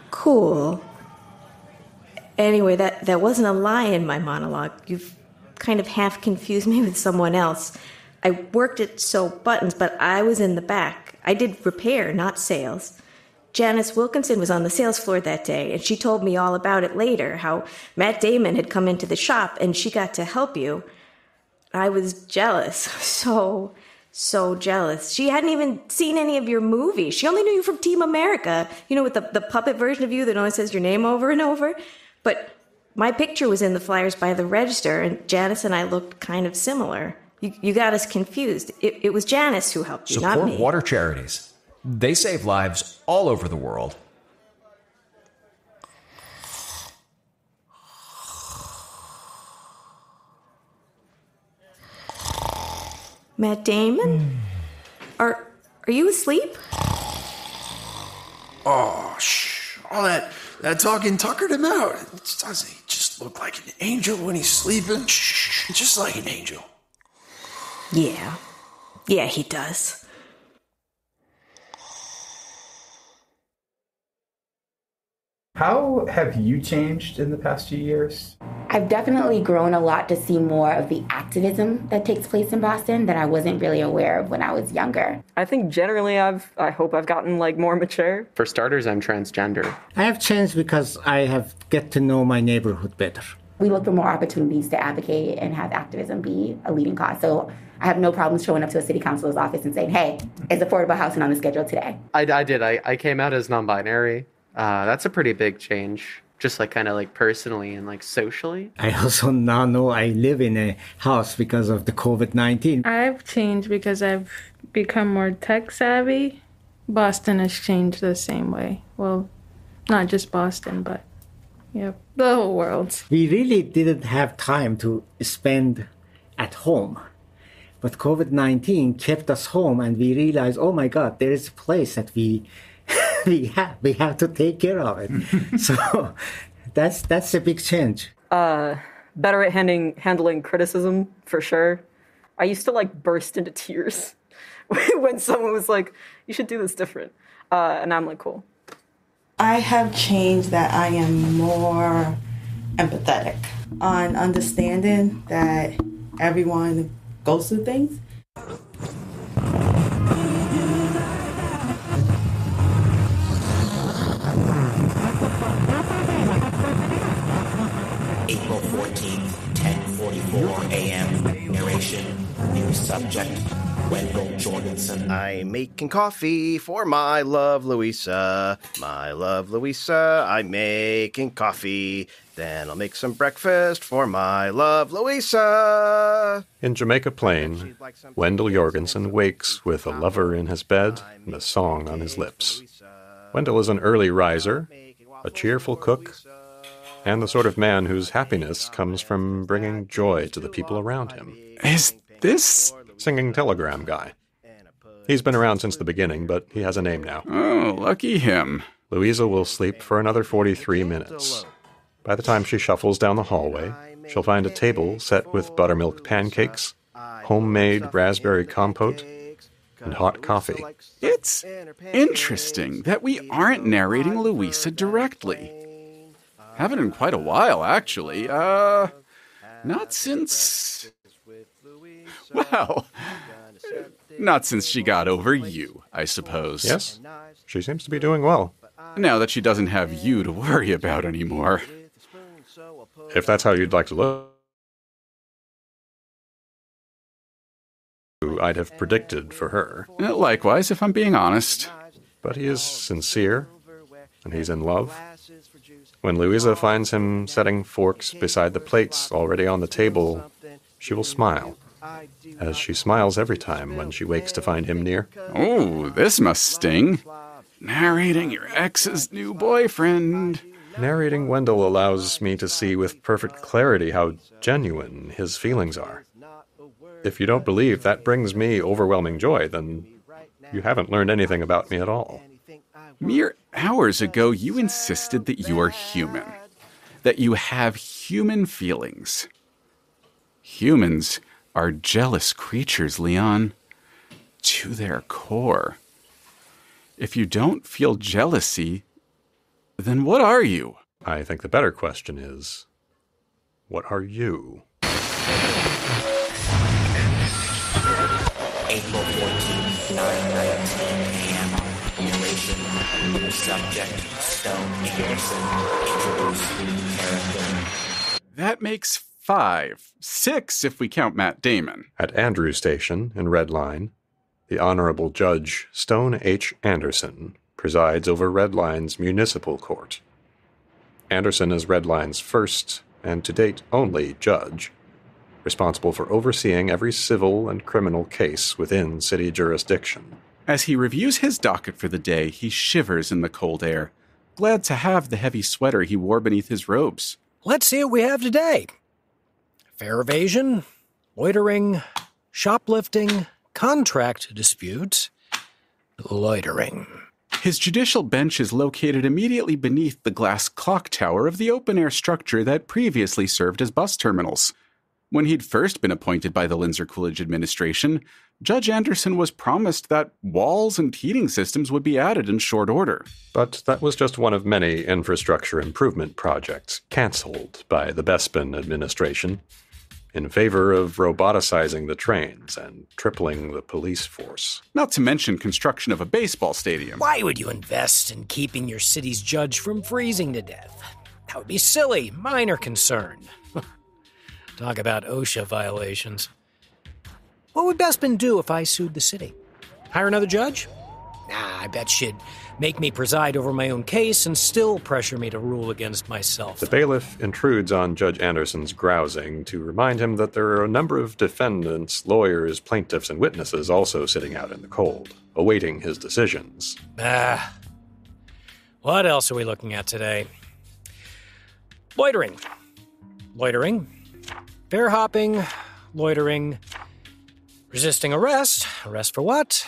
Cool. Anyway, that wasn't a lie in my monologue. You've kind of half confused me with someone else. I worked at Sew Buttons, but I was in the back. I did repair, not sales. Janice Wilkinson was on the sales floor that day, and she told me all about it later, how Matt Damon had come into the shop and she got to help you. I was jealous. So jealous. She hadn't even seen any of your movies. She only knew you from Team America, with the puppet version of you that only says your name over and over. But my picture was in the flyers by the register, and Janice and I looked kind of similar. You got us confused. It was Janice who helped you, not me. Support water charities. They save lives all over the world. Matt Damon? Are you asleep? Oh, shh. All that talking tuckered him out. Doesn't he just look like an angel when he's sleeping? Shh, just like an angel. Yeah, he does. How have you changed in the past few years? I've definitely grown a lot to see more of the activism that takes place in Boston that I wasn't really aware of when I was younger. I think generally I hope I've gotten more mature. For starters, I'm transgender. I have changed because I have get to know my neighborhood better. We look for more opportunities to advocate and have activism be a leading cause. So I have no problem showing up to a city councilor's office and saying, hey, is affordable housing on the schedule today? I did. I came out as non-binary. That's a pretty big change, just like kind of like personally and like socially. I also now know I live in a house because of the COVID-19. I've changed because I've become more tech savvy. Boston has changed the same way. Well, not just Boston, but yeah, the whole world. We really didn't have time to spend at home. But COVID-19 kept us home, and we realized, oh my God, there is a place that we have to take care of it. So that's a big change. Better at handling criticism, for sure. I used to like burst into tears when someone was like, you should do this different. And I'm like, cool. I have changed that I am more empathetic on understanding that everyone goes through things. April 14th, 10:44 a.m. Narration, new subject, Wendell Jorgensen. I'm making coffee for my love, Louisa. My love, Louisa, I'm making coffee. Then I'll make some breakfast for my love, Louisa. In Jamaica Plain, Wendell Jorgensen wakes with a lover in his bed and a song on his lips. Wendell is an early riser, a cheerful cook, and the sort of man whose happiness comes from bringing joy to the people around him. Is this... Singing telegram guy. He's been around since the beginning, but he has a name now. Oh, lucky him. Louisa will sleep for another 43 minutes. By the time she shuffles down the hallway, she'll find a table set with buttermilk pancakes, homemade raspberry compote, and hot coffee. It's interesting that we aren't narrating Louisa directly. Haven't in quite a while, actually. Not since... Well, not since she got over you, I suppose. Yes, she seems to be doing well. Now that she doesn't have you to worry about anymore. If that's how you'd like to look, I'd have predicted for her. Likewise, if I'm being honest. But he is sincere, and he's in love. When Louisa finds him setting forks beside the plates already on the table, she will smile, as she smiles every time when she wakes to find him near. Oh, this must sting. Narrating your ex's new boyfriend. Narrating Wendell allows me to see with perfect clarity how genuine his feelings are. If you don't believe that brings me overwhelming joy, then you haven't learned anything about me at all. Mere hours ago, you insisted that you are human. That you have human feelings. Humans are jealous creatures, Leon. To their core. If you don't feel jealousy, then what are you? I think the better question is, what are you? April 14th, 9:19 a.m. Narration, new subject, Stone Anderson, introduce new character. That makes 5, 6 if we count Matt Damon. At Andrew Station in Red Line, the Honorable Judge Stone H. Anderson presides over Red Line's municipal court. Anderson is Red Line's first, and to date only, judge, responsible for overseeing every civil and criminal case within city jurisdiction. As he reviews his docket for the day, he shivers in the cold air, glad to have the heavy sweater he wore beneath his robes. Let's see what we have today. Fare evasion, loitering, shoplifting, contract disputes, loitering. His judicial bench is located immediately beneath the glass clock tower of the open-air structure that previously served as bus terminals. When he'd first been appointed by the Lindsay Coolidge administration, Judge Anderson was promised that walls and heating systems would be added in short order. But that was just one of many infrastructure improvement projects canceled by the Bespin administration in favor of roboticizing the trains and tripling the police force. Not to mention construction of a baseball stadium. Why would you invest in keeping your city's judge from freezing to death? That would be silly, minor concern. Talk about OSHA violations. What would Bespin do if I sued the city? Hire another judge? Nah, I bet she'd make me preside over my own case and still pressure me to rule against myself. The bailiff intrudes on Judge Anderson's grousing to remind him that there are a number of defendants, lawyers, plaintiffs, and witnesses also sitting out in the cold, awaiting his decisions. What else are we looking at today? Loitering. Fair hopping. Loitering. Resisting arrest. Arrest for what?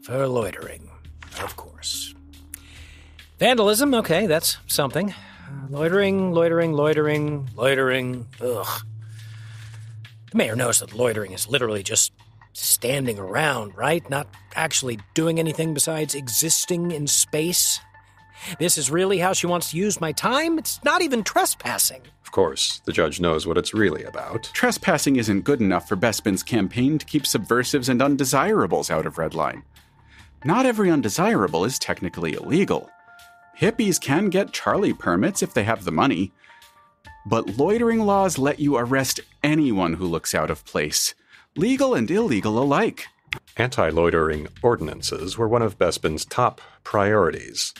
For loitering, of course. Vandalism, okay, that's something. Loitering. Ugh. The mayor knows that loitering is literally just standing around, right? Not actually doing anything besides existing in space. This is really how she wants to use my time? It's not even trespassing. Of course, the judge knows what it's really about. Trespassing isn't good enough for Bespin's campaign to keep subversives and undesirables out of Redline. Not every undesirable is technically illegal. Hippies can get Charlie permits if they have the money. But loitering laws let you arrest anyone who looks out of place, legal and illegal alike. Anti-loitering ordinances were one of Bespin's top priorities.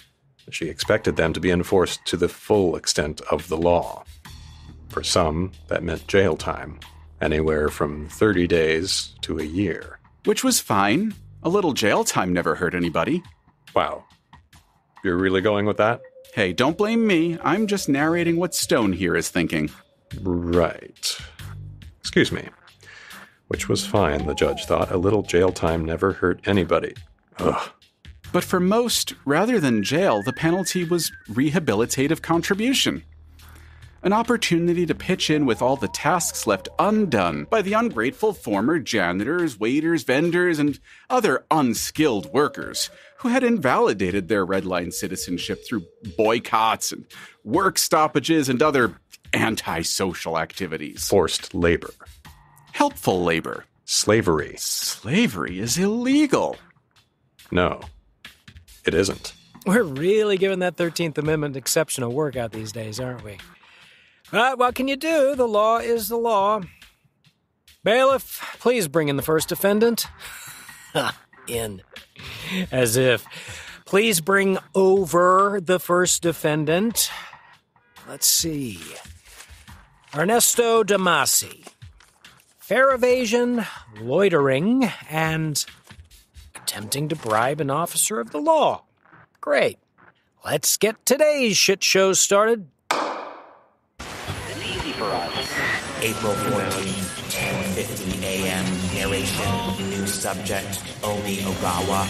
She expected them to be enforced to the full extent of the law. For some, that meant jail time, anywhere from 30 days to a year. Which was fine. A little jail time never hurt anybody. Wow. You're really going with that? Hey, don't blame me. I'm just narrating what Stone here is thinking. Right. Excuse me. Which was fine, the judge thought. A little jail time never hurt anybody. Ugh. But for most, rather than jail, the penalty was rehabilitative contribution. An opportunity to pitch in with all the tasks left undone by the ungrateful former janitors, waiters, vendors, and other unskilled workers who had invalidated their Redline citizenship through boycotts and work stoppages and other antisocial activities. Forced labor. Helpful labor. Slavery. Slavery is illegal. No. It isn't. We're really giving that 13th Amendment exception a workout these days, aren't we? But what can you do? The law is the law. Bailiff, please bring in the first defendant. In. As if. Please bring over the first defendant. Let's see. Ernesto Damasi. Fair evasion, loitering, and attempting to bribe an officer of the law. Great. Let's get today's shit show started. It's easy for us. April 14th, 10:50 a.m. Narration. New subject, Omi Ogawa.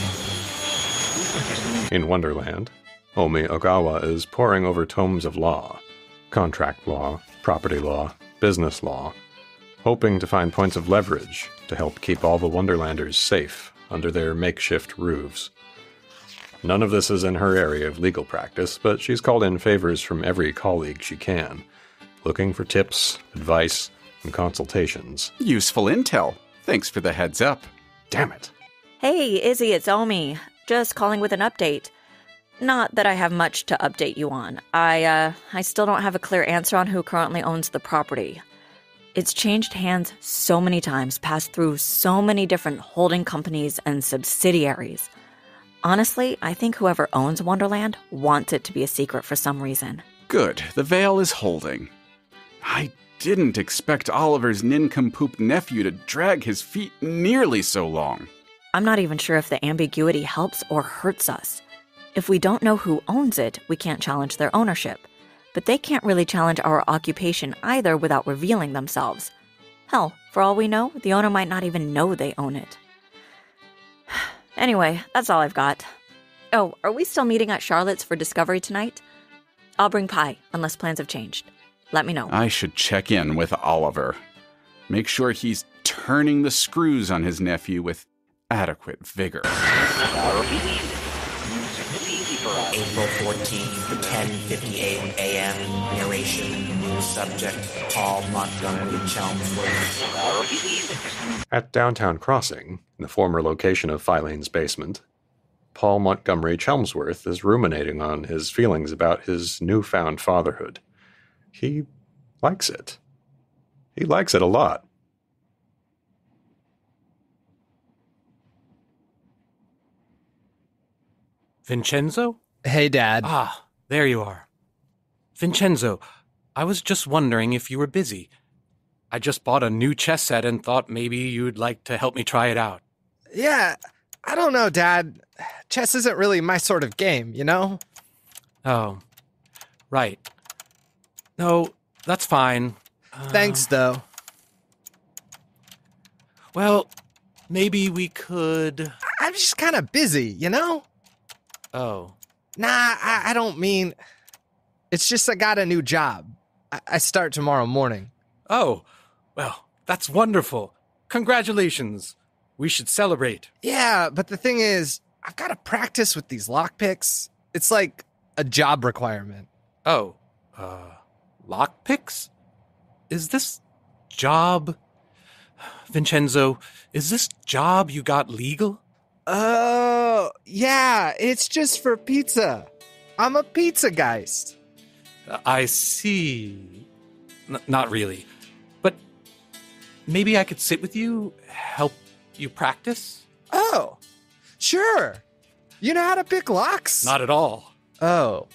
In Wonderland, Omi Ogawa is poring over tomes of law. Contract law, property law, business law, hoping to find points of leverage to help keep all the Wonderlanders safe under their makeshift roofs. None of this is in her area of legal practice, but she's called in favors from every colleague she can, looking for tips, advice, and consultations. Useful intel. Thanks for the heads up. Damn it. Hey, Izzy, it's Omi. Just calling with an update. Not that I have much to update you on. I still don't have a clear answer on who currently owns the property. It's changed hands so many times, passed through so many different holding companies and subsidiaries. Honestly, I think whoever owns Wonderland wants it to be a secret for some reason. Good. The veil is holding. I didn't expect Oliver's nincompoop nephew to drag his feet nearly so long. I'm not even sure if the ambiguity helps or hurts us. If we don't know who owns it, we can't challenge their ownership. But they can't really challenge our occupation either without revealing themselves. Hell, for all we know, the owner might not even know they own it. Anyway, that's all I've got. Oh, are we still meeting at Charlotte's for Discovery tonight? I'll bring pie, unless plans have changed. Let me know. I should check in with Oliver. Make sure he's turning the screws on his nephew with adequate vigor. April 14th, 10:58 a.m. Narration. New subject, Paul Montgomery Chelmsford. At Downtown Crossing, the former location of Filene's basement, Paul Montgomery Chelmsworth is ruminating on his feelings about his newfound fatherhood. He likes it. He likes it a lot. Vincenzo? Hey, Dad. Ah, there you are. Vincenzo, I was just wondering if you were busy. I just bought a new chess set and thought maybe you'd like to help me try it out. Yeah, I don't know, Dad. Chess isn't really my sort of game, you know? Oh, right. No, that's fine. Thanks, though. Well, maybe we could... I'm just kind of busy, you know? Oh. Nah, I don't mean... It's just I got a new job. I start tomorrow morning. Oh, well, that's wonderful. Congratulations. We should celebrate. Yeah, but the thing is, I've got to practice with these lockpicks. It's like a job requirement. Oh, lockpicks? Is this job... Vincenzo, is this job you got legal? Oh, yeah, it's just for pizza. I'm a pizza geist. I see. Not really. But maybe I could sit with you, help you practice? Oh, sure. You know how to pick locks? Not at all. Oh.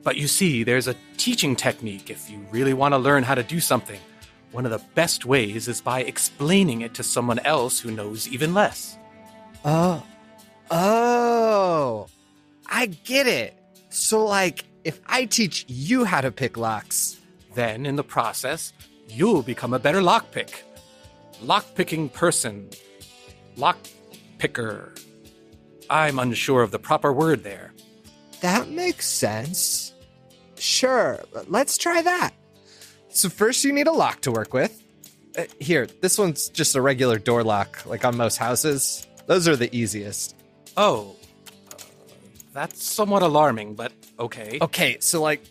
But you see, there's a teaching technique if you really want to learn how to do something. One of the best ways is by explaining it to someone else who knows even less. Oh, I get it. So, like, if I teach you how to pick locks... Then, in the process, you'll become a better lockpick. Lockpicking person. Lockpicker. I'm unsure of the proper word there. That makes sense. Sure, let's try that. So first you need a lock to work with. Here, this one's just a regular door lock, like on most houses. Those are the easiest. Oh, that's somewhat alarming, but okay. Okay, so like,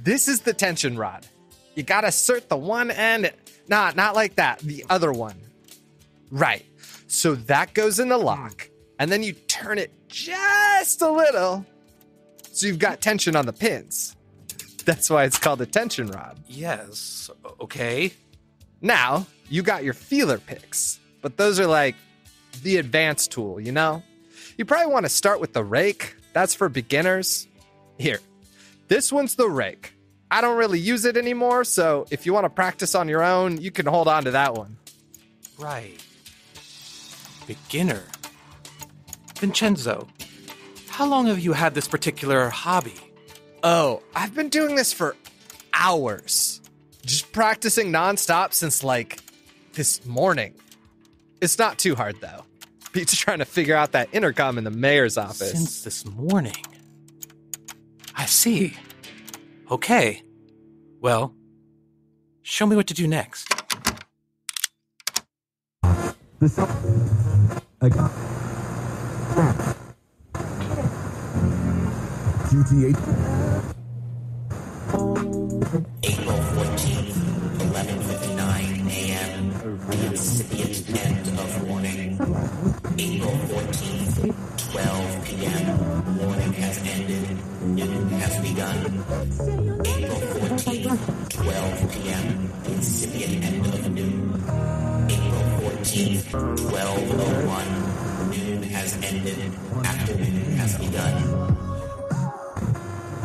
this is the tension rod. You gotta insert the one end. Nah, not like that. The other one. Right. So that goes in the lock, and then you turn it just a little, so you've got tension on the pins. That's why it's called a tension rod. Yes, okay. Now, you got your feeler picks, but those are like the advanced tool, you know? You probably want to start with the rake. That's for beginners. Here, this one's the rake. I don't really use it anymore, so if you want to practice on your own, you can hold on to that one. Right. Beginner. Vincenzo, how long have you had this particular hobby? Oh, I've been doing this for hours. Just practicing nonstop since, like, this morning. It's not too hard, though. Pete's trying to figure out that intercom in the mayor's office. Since this morning. I see. Okay. Well, show me what to do next. GTA. April 14th, 11:59 a.m. The incipient end of morning. April 14th, 12 p.m. Morning has ended. Noon has begun. April 14th, 12 p.m. Incipient end of noon. April 14th, 12:01. Noon has ended. Afternoon has begun.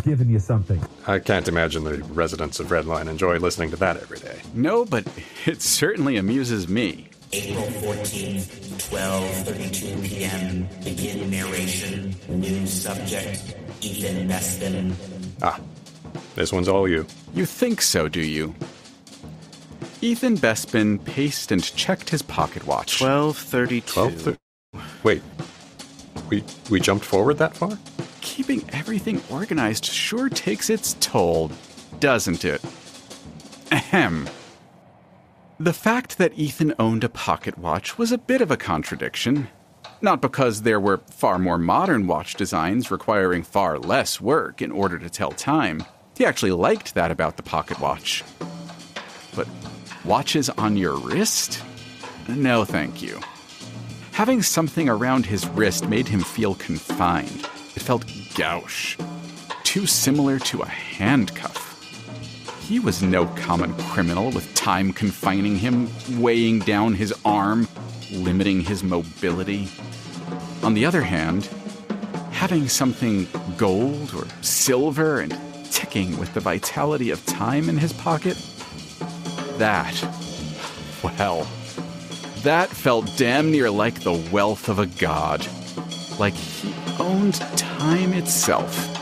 Giving you something. I can't imagine the residents of Redline enjoy listening to that every day. No, but it certainly amuses me. April 14th, 12:32 p.m. Begin narration. New subject, Ethan Bespin. Ah, this one's all you. You think so, do you? Ethan Bespin paced and checked his pocket watch. 12:32. Wait, we jumped forward that far? Keeping everything organized sure takes its toll, doesn't it? Ahem. The fact that Ethan owned a pocket watch was a bit of a contradiction. Not because there were far more modern watch designs requiring far less work in order to tell time. He actually liked that about the pocket watch. But watches on your wrist? No, thank you. Having something around his wrist made him feel confined. It felt gauche, too similar to a handcuff. He was no common criminal with time confining him, weighing down his arm, limiting his mobility. On the other hand, Having something gold or silver and ticking with the vitality of time in his pocket, that felt damn near like the wealth of a god. Like he owned time itself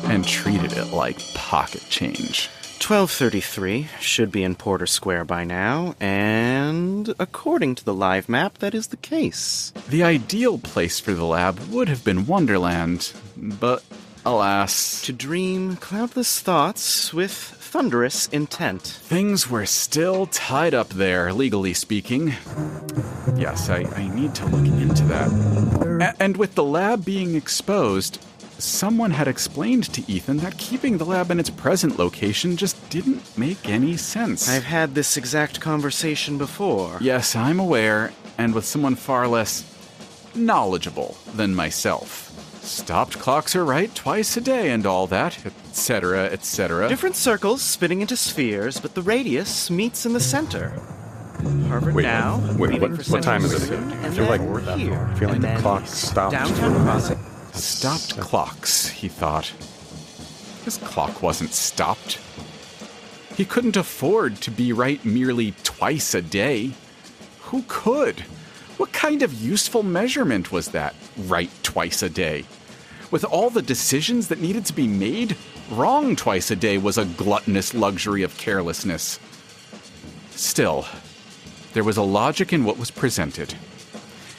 and treated it like pocket change. 1233 should be in Porter Square by now, and according to the live map, that is the case. The ideal place for the lab would have been Wonderland, but alas... To dream cloudless thoughts with thunderous intent. Things were still tied up there, legally speaking. Yes, I need to look into that. And with the lab being exposed, someone had explained to Ethan that keeping the lab in its present location just didn't make any sense. I've had this exact conversation before. Yes, I'm aware, and with someone far less knowledgeable than myself. Stopped clocks are right twice a day and all that, etc., etc. Different circles spinning into spheres, but the radius meets in the center. Harvard now. Wait, what time is it again? I feel like the clock stopped. Downtown crossing. Stopped clocks, he thought. His clock wasn't stopped. He couldn't afford to be right merely twice a day. Who could? What kind of useful measurement was that, right twice a day? With all the decisions that needed to be made, wrong twice a day was a gluttonous luxury of carelessness. Still, there was a logic in what was presented.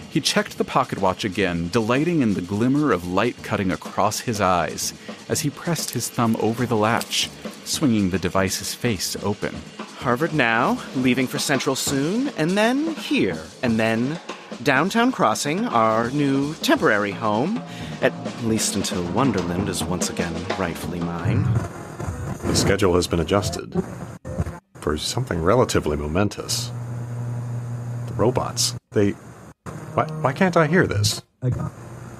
He checked the pocket watch again, delighting in the glimmer of light cutting across his eyes as he pressed his thumb over the latch, swinging the device's face open. Harvard now, leaving for Central soon, and then here, and then Downtown Crossing, our new temporary home, at least until Wonderland is once again rightfully mine. The schedule has been adjusted for something relatively momentous. The robots, Why can't I hear this?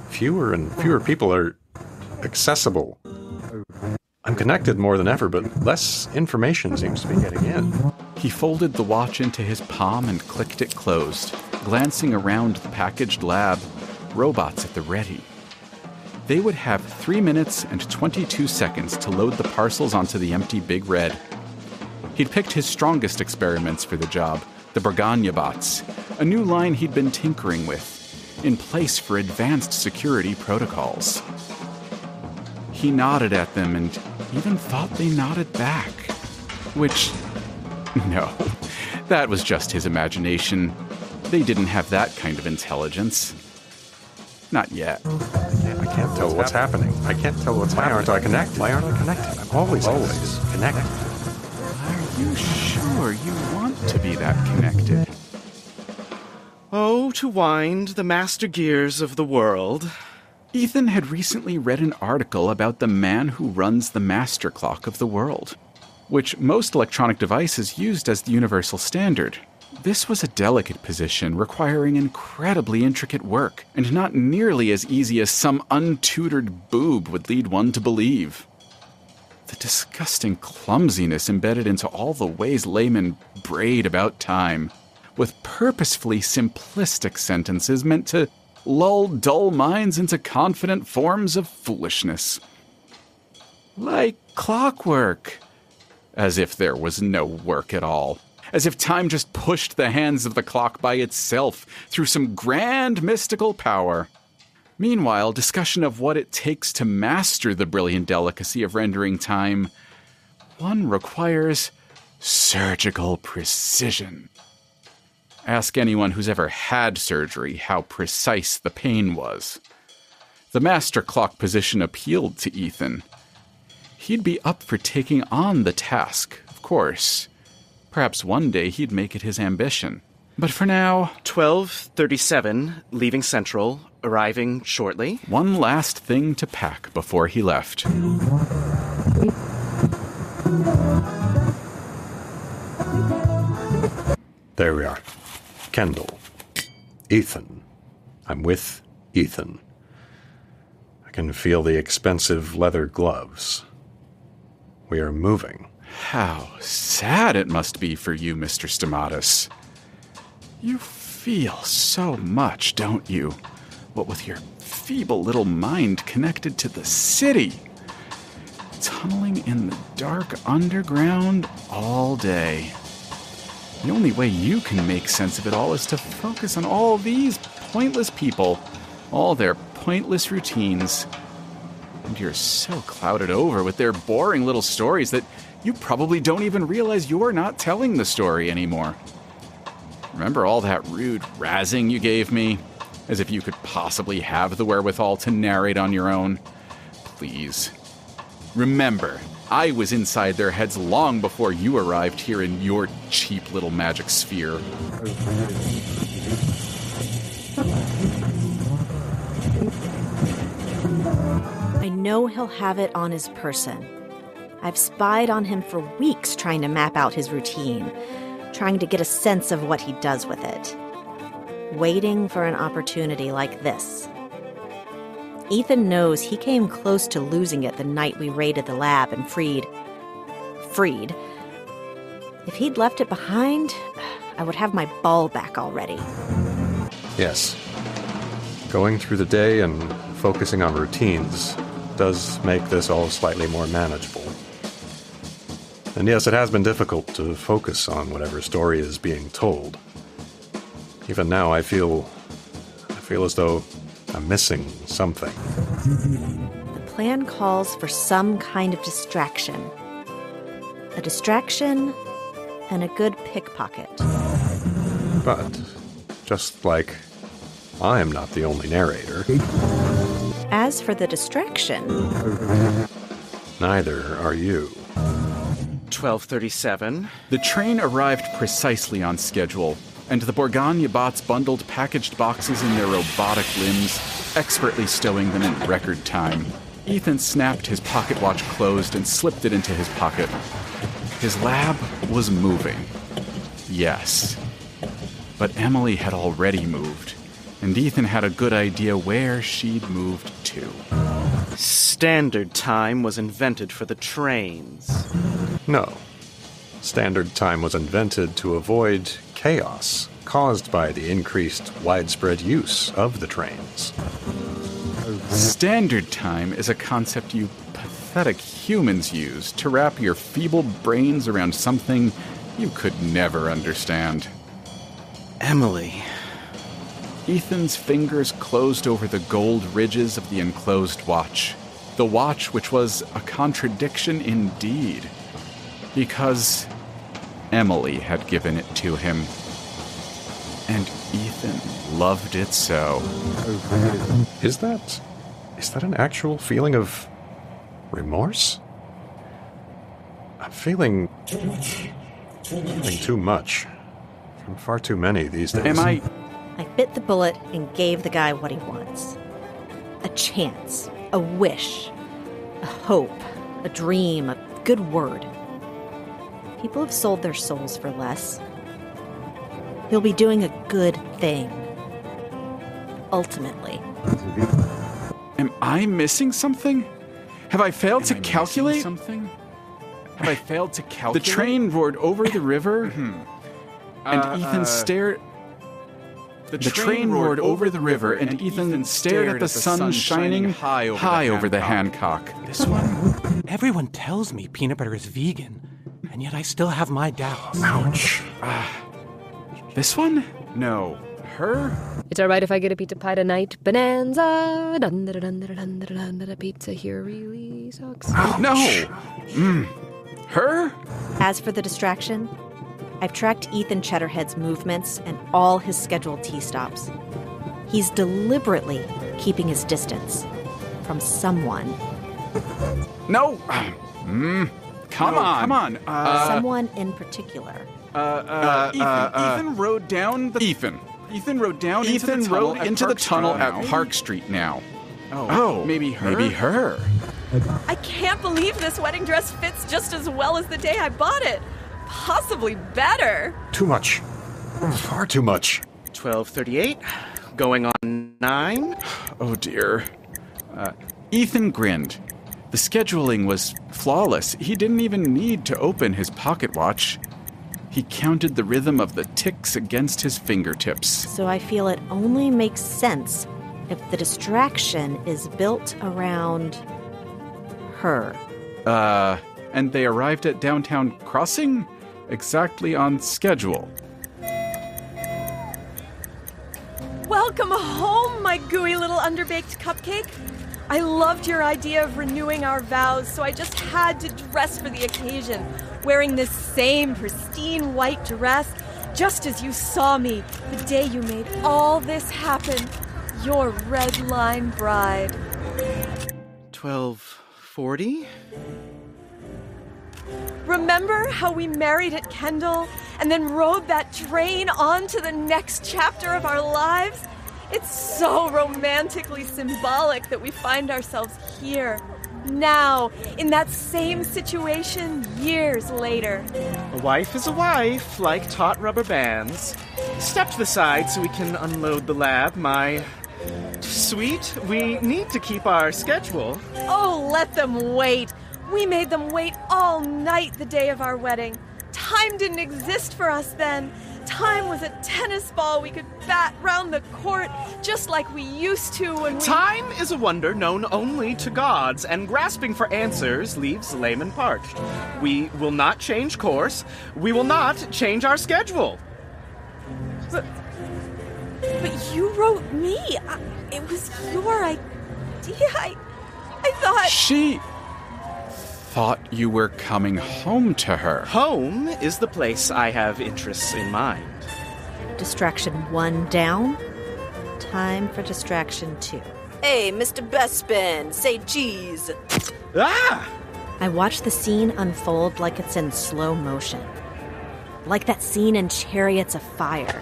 Fewer and fewer people are accessible. I'm connected more than ever, but less information seems to be getting in. He folded the watch into his palm and clicked it closed, glancing around the packaged lab, robots at the ready. They would have 3 minutes and 22 seconds to load the parcels onto the empty Big Red. He'd picked his strongest experiments for the job, the Bragagna bots, a new line he'd been tinkering with, in place for advanced security protocols. He nodded at them and even thought they nodded back. Which, no, that was just his imagination. They didn't have that kind of intelligence. Not yet. I can't tell what's happening. I can't tell what's happening. Why aren't I connected? Why aren't I connected? I'm always connected. Are you sure you want to be that connected? Oh, to wind the master gears of the world. Ethan had recently read an article about the man who runs the master clock of the world, which most electronic devices used as the universal standard. This was a delicate position requiring incredibly intricate work, and not nearly as easy as some untutored boob would lead one to believe. The disgusting clumsiness embedded into all the ways laymen braid about time, with purposefully simplistic sentences meant to lull dull minds into confident forms of foolishness. Like clockwork. As if there was no work at all. As if time just pushed the hands of the clock by itself through some grand mystical power. Meanwhile, discussion of what it takes to master the brilliant delicacy of rendering time, one requires surgical precision. Ask anyone who's ever had surgery how precise the pain was. The master clock position appealed to Ethan. He'd be up for taking on the task, of course. Perhaps one day he'd make it his ambition. But for now... 12:37, leaving Central, arriving shortly. One last thing to pack before he left. There we are. Kendall. Ethan. I'm with Ethan. I can feel the expensive leather gloves. We are moving. How sad it must be for you, Mr. Stamatis. You feel so much, don't you? What with your feeble little mind connected to the city? Tunneling in the dark underground all day. The only way you can make sense of it all is to focus on all these pointless people, all their pointless routines. And you're so clouded over with their boring little stories that you probably don't even realize you're not telling the story anymore. Remember all that rude razzing you gave me? As if you could possibly have the wherewithal to narrate on your own. Please. Remember, I was inside their heads long before you arrived here in your cheap little magic sphere. I know he'll have it on his person. I've spied on him for weeks trying to map out his routine, trying to get a sense of what he does with it. Waiting for an opportunity like this. Ethan knows he came close to losing it the night we raided the lab and freed. If he'd left it behind, I would have my ball back already. Yes. Going through the day and focusing on routines does make this all slightly more manageable. And yes, it has been difficult to focus on whatever story is being told. Even now, I feel as though I'm missing something. The plan calls for some kind of distraction. A distraction and a good pickpocket. But, just like I am not the only narrator, As for the distraction, neither are you. 12:37. The train arrived precisely on schedule, and the Borgagna bots bundled packaged boxes in their robotic limbs, expertly stowing them in record time. Ethan snapped his pocket watch closed and slipped it into his pocket. His lab was moving. Yes. But Emily had already moved, and Ethan had a good idea where she'd moved to. Standard time was invented for the trains. No. Standard time was invented to avoid chaos caused by the increased widespread use of the trains. Standard time is a concept you pathetic humans use to wrap your feeble brains around something you could never understand. Emily. Ethan's fingers closed over the gold ridges of the enclosed watch. The watch which was a contradiction indeed. Because Emily had given it to him. And Ethan loved it so. Is that an actual feeling of remorse? I'm feeling too much. From far too many these days. I bit the bullet and gave the guy what he wants. A chance, a wish, a hope, a dream, a good word. People have sold their souls for less. He'll be doing a good thing. Ultimately. Am I missing something? Have I failed to calculate? Something? Have I failed to calculate? The train roared over the river, and Ethan stared... The train roared over the river, and Ethan stared at the sun shining high over the Hancock. This one? Everyone tells me peanut butter is vegan, and yet I still have my doubts. Ouch. This one? No. Her? It's alright if I get a pizza pie tonight. Bonanza! Dun-da-dun-da-dun-da-dun-da-dun-da. Pizza here really sucks. No! Her? As for the distraction, I've tracked Ethan Cheddarhead's movements and all his scheduled T-stops. He's deliberately keeping his distance from someone. No! Come on. Someone in particular. Ethan rode down the... Ethan rode down into the tunnel at Park Street now. Oh, maybe her. I can't believe this wedding dress fits just as well as the day I bought it. Possibly better. Too much. Far too much. 12:38. Going on 9. Oh, dear. Ethan grinned. The scheduling was flawless. He didn't even need to open his pocket watch. He counted the rhythm of the ticks against his fingertips. So I feel it only makes sense if the distraction is built around her. And they arrived at Downtown Crossing exactly on schedule. Welcome home, my gooey little underbaked cupcake. I loved your idea of renewing our vows, so I just had to dress for the occasion, wearing this same pristine white dress, just as you saw me the day you made all this happen. Your red line bride. 12:40? Remember how we married at Kendall and then rode that train on to the next chapter of our lives? It's so romantically symbolic that we find ourselves here, now, in that same situation years later. A wife is a wife, like taut rubber bands. Step to the side so we can unload the lab, my sweet. We need to keep our schedule. Oh, let them wait. We made them wait all night the day of our wedding. Time didn't exist for us then. Time was a tennis ball we could bat round the court just like we used to when we... Time is a wonder known only to gods, and grasping for answers leaves the layman parched. We will not change course. We will not change our schedule. But you wrote me. It was your idea. I thought... She thought you were coming home to her. Home is the place I have interests in mind. Distraction 1 down. Time for distraction 2. Hey, Mr. Bespin, say cheese. Ah! I watch the scene unfold like it's in slow motion. Like that scene in Chariots of Fire.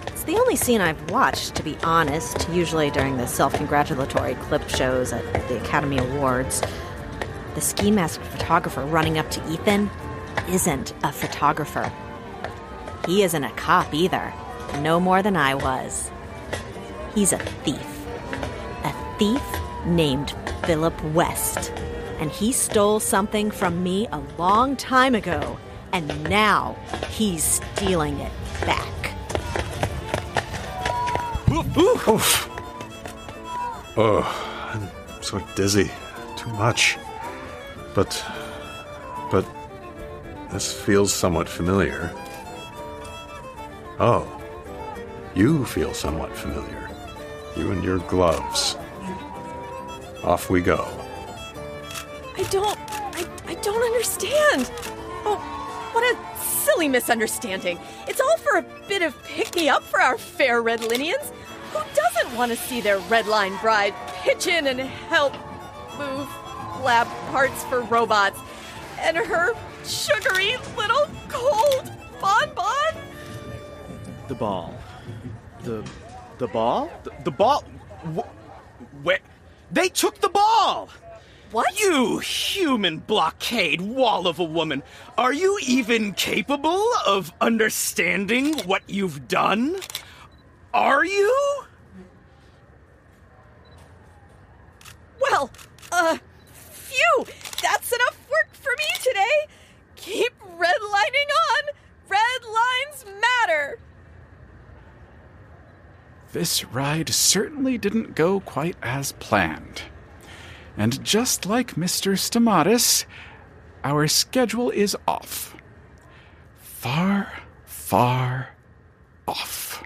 It's the only scene I've watched, to be honest, usually during the self-congratulatory clip shows at the Academy Awards. The ski mask photographer running up to Ethan isn't a photographer. He isn't a cop either, no more than I was. He's a thief. A thief named Philip West. And he stole something from me a long time ago, and now he's stealing it back. Oof. Oh, I'm so dizzy. Too much. But this feels somewhat familiar. Oh, you feel somewhat familiar. You and your gloves. Off we go. I don't understand. Oh, what a silly misunderstanding. It's all for a bit of pick-me-up for our fair red Linians. Who doesn't want to see their red line bride pitch in and help move lab parts for robots? And her sugary little cold bonbon? The ball. The ball? The ball? Where? They took the ball! What? You human blockade wall of a woman! Are you even capable of understanding what you've done? Are you? Well, phew! That's enough work for me today! Keep redlining on! Red lines matter! This ride certainly didn't go quite as planned. And just like Mr. Stamatis, our schedule is off. Far, far off.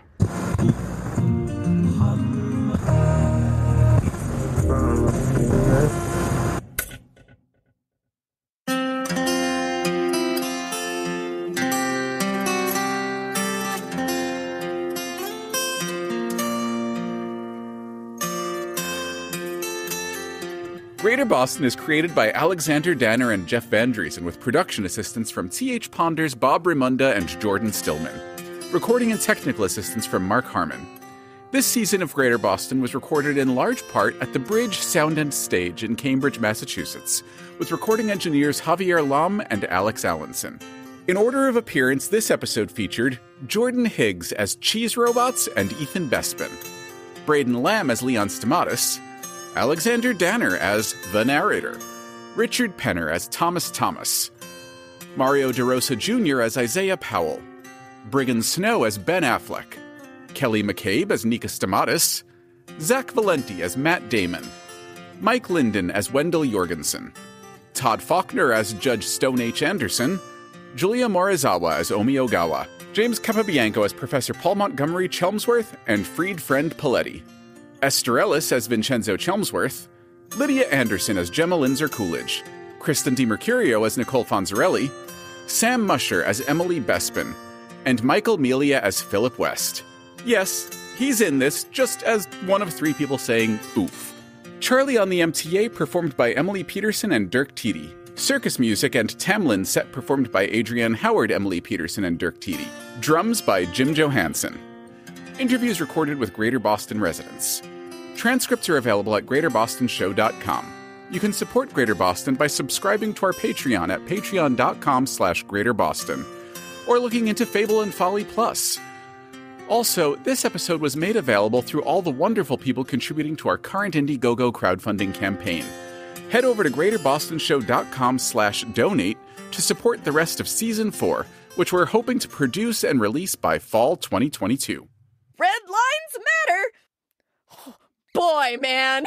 Greater Boston is created by Alexander Danner and Jeff Van Dreason with production assistance from T.H. Ponders, Bob Raimunda, and Jordan Stillman. Recording and technical assistance from Mark Harmon. This season of Greater Boston was recorded in large part at the Bridge Sound and Stage in Cambridge, Massachusetts, with recording engineers Javier Lam and Alex Allenson. In order of appearance, this episode featured Jordan Higgs as Cheese Robots and Ethan Bespin, Braden Lamb as Leon Stamatis, Alexander Danner as the narrator, Richard Penner as Thomas Thomas, Mario DeRosa Jr. as Isaiah Powell, Brigham Snow as Ben Affleck, Kelly McCabe as Nika Stamatis, Zach Valenti as Matt Damon, Mike Linden as Wendell Jorgensen, Todd Faulkner as Judge Stone H. Anderson, Julia Morizawa as Omi Ogawa, James Capabianco as Professor Paul Montgomery Chelmsworth and Freed Friend Paletti, Esther Ellis as Vincenzo Chelmsworth, Lydia Anderson as Gemma Linzer Coolidge, Kristen DiMercurio as Nicole Fonzarelli, Sam Musher as Emily Bespin, and Michael Melia as Philip West. Yes, he's in this just as one of 3 people saying oof. Charlie on the MTA performed by Emily Peterson and Dirk Tiede. Circus music and Tamlin set performed by Adrienne Howard, Emily Peterson, and Dirk Tiede. Drums by Jim Johansson. Interviews recorded with Greater Boston residents. Transcripts are available at greaterbostonshow.com. You can support Greater Boston by subscribing to our Patreon at patreon.com/greaterboston, or looking into Fable and Folly Plus. Also, this episode was made available through all the wonderful people contributing to our current Indiegogo crowdfunding campaign. Head over to greaterbostonshow.com/donate to support the rest of Season 4, which we're hoping to produce and release by fall 2022. Red lines matter. Boy, man.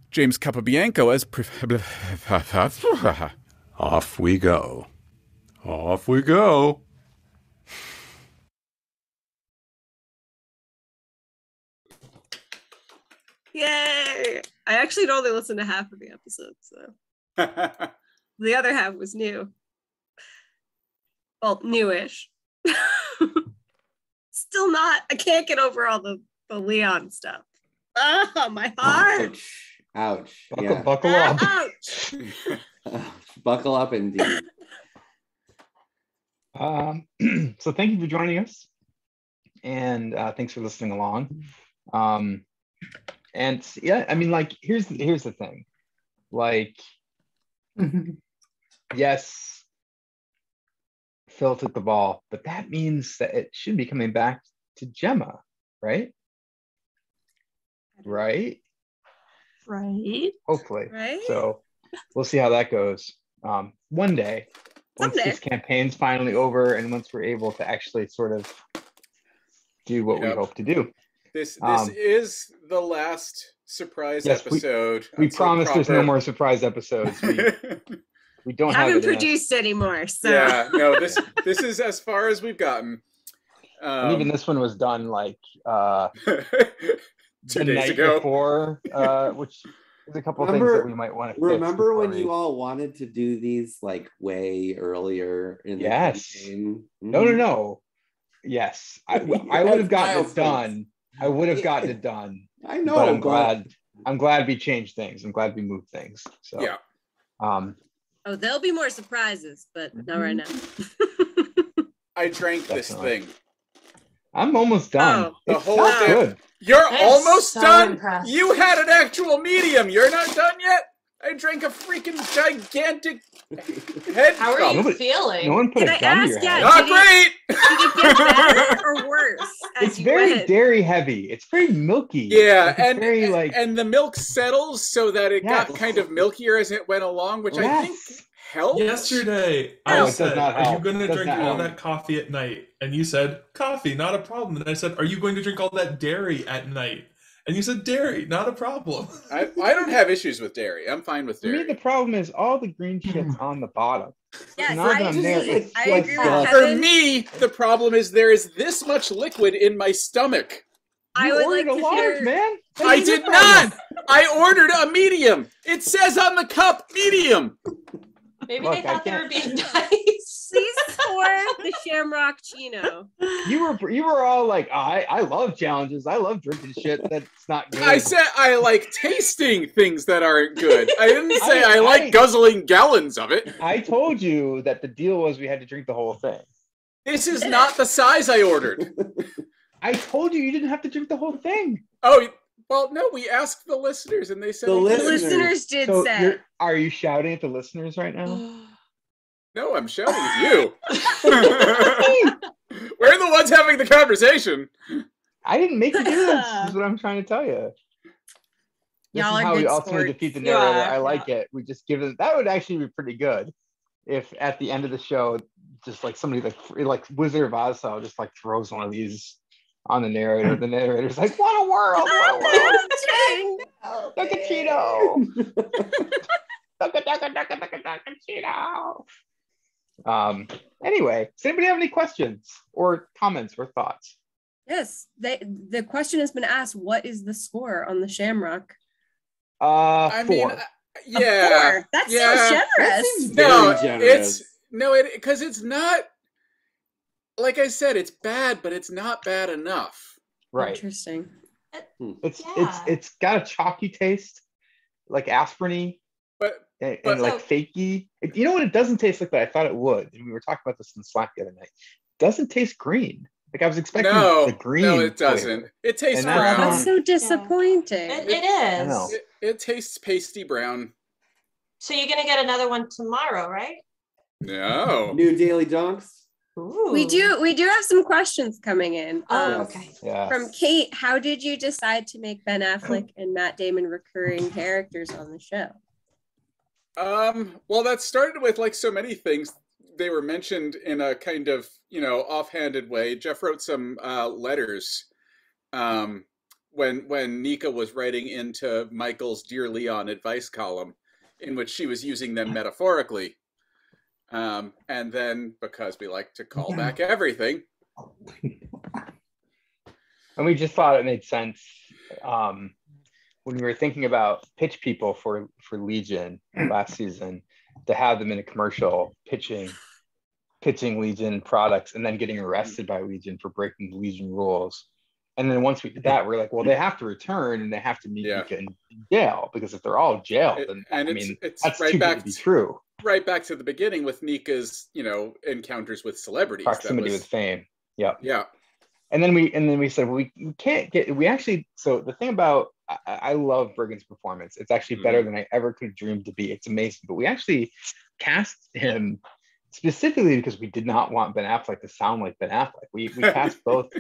James Capabianco as Off we go. Off we go. Yay! I actually only listened to half of the episode, so the other half was new. Well, newish. Still not. I can't get over all the Leon stuff. Oh, my heart. Ouch. Buckle up. Ouch. Buckle up indeed. So thank you for joining us. And thanks for listening along. And yeah, I mean, like, here's the thing. Like, yes, Phil took the ball, but that means that it should be coming back to Gemma, right? Right? Hopefully. Right? So we'll see how that goes. One day, once this campaign's finally over and once we're able to actually sort of do what we hope to do. This is the last surprise episode. We promise there's no more surprise episodes. We don't haven't produced anymore. So yeah, no, this is as far as we've gotten. And even this one was done like 2 the days night ago before, which is a couple things that we might want to remember when you all wanted to do these like way earlier in the campaign? No. Yes, I would have gotten it done. I would have gotten it done. I know, but I'm glad we changed things. I'm glad we moved things. So yeah. Oh, there'll be more surprises, but not right now. I drank this thing. I'm almost done. The It's whole not thing. good. You're I'm almost so done. impressed. You had an actual medium. You're not done yet. I drank a freaking gigantic head. How are you feeling? No one put Can a I gun to ask, your yeah, head. Not great. Did it get better or worse? It's very dairy heavy. It's very milky. Yeah, Like, it's and very like and the milk settles so that it got kind of milkier as it went along, which I think helped. Yesterday, No, I it does said, not "Are you help. going to It does drink not all help. that coffee at night?" And you said, "Coffee, not a problem." And I said, "Are you going to drink all that dairy at night?" And you said, "Dairy, not a problem." I don't have issues with dairy. I'm fine with For me, dairy. the problem is all the green shit's on the bottom. Yes, Now that I'm there, it's I like agree with dust. For Kevin. me, the problem is there is this much liquid in my stomach. I You would ordered like a to large, hear. man. That I is your did problem. not. I ordered a medium. It says on the cup medium. Maybe Look, they I thought they can't- were being nice. Please pour the Shamrock Chino. You were all like, I love challenges. I love drinking shit that's not good. I said I like tasting things that aren't good. I didn't say I I- like guzzling gallons of it. I told you that the deal was we had to drink the whole thing. This is not the size I ordered. I told you didn't have to drink the whole thing. Oh, well, no, we asked the listeners and they said The I did. Listeners did So say. are you shouting at the listeners right now? No, I'm shouting at you. We're the ones having the conversation. I didn't make you do this. This is what I'm trying to tell you. This Y'all is are how we good ultimately sports. defeat the You narrator. are, I like it. We just give it. That would actually be pretty good if at the end of the show, just like somebody like Wizard of Oz style just like throws one of these on the narrator. The narrator's like, what a world, what a world. Duckachino. Duckachino. Anyway, does anybody have any questions or comments or thoughts? Yes, the question has been asked. What is the score on the Shamrock? 4. Yeah, 4. That's yeah. so generous. That seems very generous. Because it's not. Like I said, it's bad, but it's not bad enough. Right. Interesting. It's got a chalky taste, like aspirin-y, and like fakey. You know what it doesn't taste like, but I thought it would. And we were talking about this in Slack the other night. It doesn't taste green. Like I was expecting the green. No, it doesn't. flavor. It tastes And brown. That's so disappointing. It is. It tastes pasty brown. So you're gonna get another one tomorrow, right? No. New Daily Donks. Ooh. We do have some questions coming in. Okay. Yeah. From Kate, how did you decide to make Ben Affleck and Matt Damon recurring characters on the show? Well, that started with like so many things. They were mentioned in a kind of, offhanded way. Jeff wrote some letters when Nika was writing into Michael's Dear Leon advice column, in which she was using them metaphorically. And then, because we like to call back everything. And we just thought it made sense when we were thinking about pitch people for Legion last season, to have them in a commercial pitching Legion products and then getting arrested by Legion for breaking the Legion rules. And then once we did that, we're like, well, they have to return and they have to meet Nika in jail, because if they're all jailed, then it's that's right too back good to be true. Right back to the beginning with Nika's, encounters with celebrities. Proximity with fame. Yep. Yeah. And then we said, well, we can't get, so the thing about, I love Briggan's performance. It's actually better than I ever could have dreamed to be. It's amazing. But we actually cast him specifically because we did not want Ben Affleck to sound like Ben Affleck. We cast both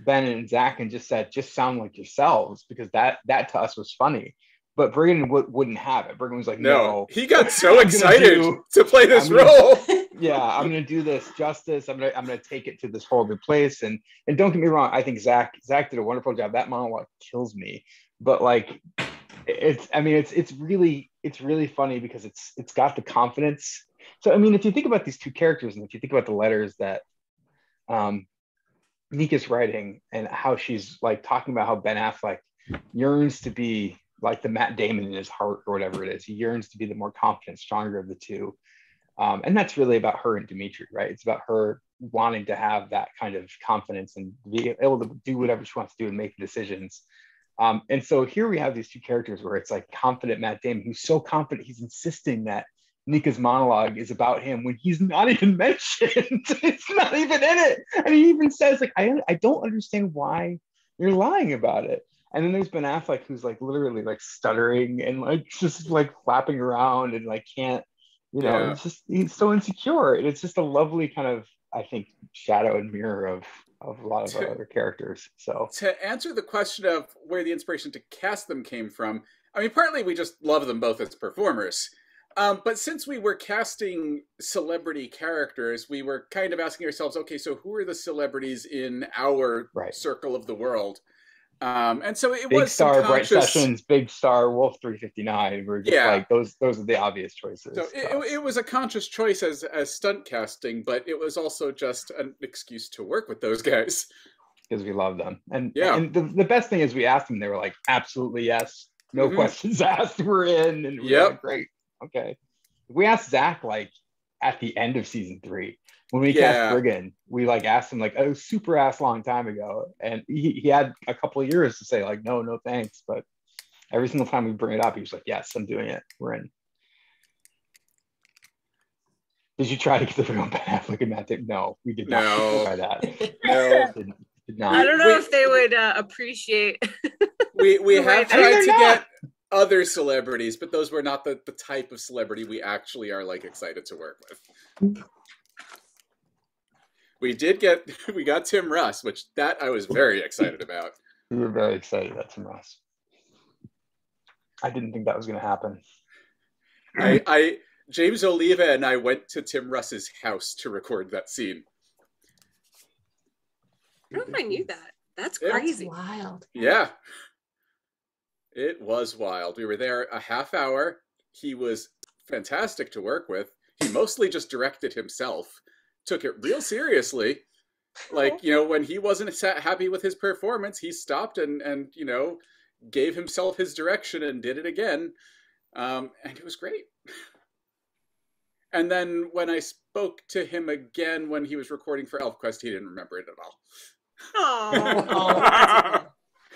Ben and Zach and just said, just sound like yourselves, because that to us was funny. But Briggan wouldn't have it. Briggan was like, no. He got so excited to play this role. Yeah, I'm gonna do this justice. I'm gonna take it to this whole new place. And don't get me wrong, I think Zach did a wonderful job. That monologue kills me. But like, it's really funny because it's got the confidence. So if you think about these two characters, and if you think about the letters that Nika's writing, and how she's like talking about how Ben Affleck yearns to be like the Matt Damon in his heart, or whatever it is. He yearns to be the more confident, stronger of the two. And that's really about her and Dimitri, right? It's about her wanting to have that kind of confidence and be able to do whatever she wants to do and make decisions. And so here we have these two characters where it's like confident Matt Damon, who's so confident, he's insisting that Nika's monologue is about him when he's not even mentioned. It's not even in it. And he even says, like, I don't understand why you're lying about it. And then there's Ben Affleck, who's like literally like stuttering and like just like flapping around and like can't, it's just, he's so insecure. And it's just a lovely kind of, I think, shadow and mirror of a lot of our other characters. So to answer the question of where the inspiration to cast them came from, partly we just love them both as performers. But since we were casting celebrity characters, we were kind of asking ourselves, okay, so who are the celebrities in our circle of the world? And so it Big was Star, Bright conscious... Sessions, Big Star, Wolf 359. We're just like, those are the obvious choices. So it was a conscious choice as stunt casting, but it was also just an excuse to work with those guys. Because we love them. And the best thing is we asked them, they were like, absolutely yes. No questions asked, we're in. And we were like, great. Okay. We asked Zach like at the end of season 3. When we cast Briggan, we like asked him like a super ass long time ago, and he had a couple of years to say like no thanks, but every single time we bring it up, he was like, yes, I'm doing it, we're in. Did you try to get the real Ben Affleck and Matt Damon? No, we did not try that. No, did not. I don't know if they would appreciate. We have tried to get other celebrities, but those were not the type of celebrity we actually are like excited to work with. We got Tim Russ, which that I was very excited about. We were very excited about Tim Russ. I didn't think that was going to happen. James Oliva and I went to Tim Russ's house to record that scene. I don't know if I knew that. That's Yeah. crazy. That's wild. Yeah. It was wild. We were there a half hour. He was fantastic to work with. He mostly just directed himself, took it real seriously. Like, when he wasn't happy with his performance, he stopped and gave himself his direction and did it again. And it was great. And then when I spoke to him again when he was recording for ElfQuest, he didn't remember it at all. Oh,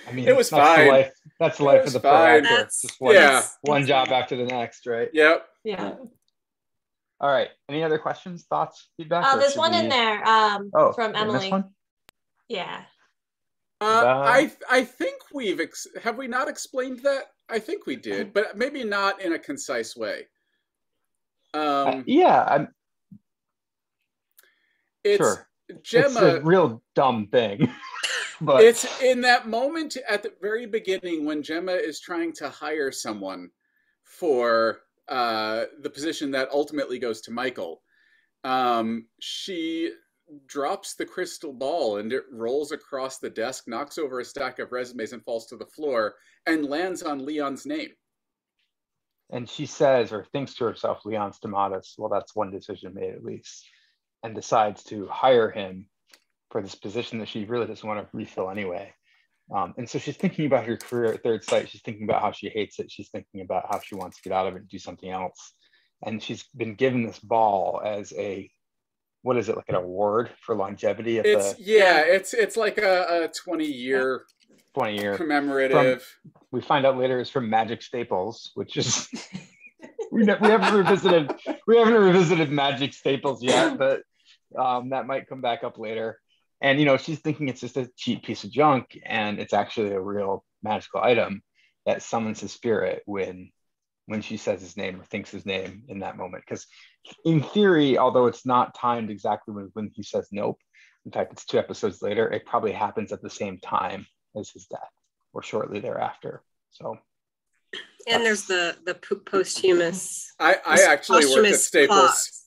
I mean, it was that's fine. That's the life of the pro actor. Just one That's job after the next, right? Yep. Yeah. All right. Any other questions, thoughts, feedback? There's one in there from Emily. This one? Yeah. I think have we not explained that? I think we did, but maybe not in a concise way. Sure. Gemma, it's a real dumb thing. But it's in that moment at the very beginning when Gemma is trying to hire someone for the position that ultimately goes to Michael. She drops the crystal ball and it rolls across the desk, knocks over a stack of resumes and falls to the floor and lands on Leon's name. And she says or thinks to herself, Leon's Tomatis, well, that's one decision made at least, and decides to hire him for this position that she really doesn't want to refill anyway. And so she's thinking about her career at Third Sight. She's thinking about how she hates it. She's thinking about how she wants to get out of it and do something else. And she's been given this ball as an award for longevity? It's like a 20-year commemorative. We find out later it's from Magic Staples, which is we haven't revisited Magic Staples yet, but that might come back up later. And she's thinking it's just a cheap piece of junk, and it's actually a real magical item that summons his spirit when she says his name or thinks his name in that moment. Because in theory, although it's not timed exactly when he says nope, in fact, it's 2 episodes later, it probably happens at the same time as his death or shortly thereafter. So, and there's the posthumous. I actually worked at Staples.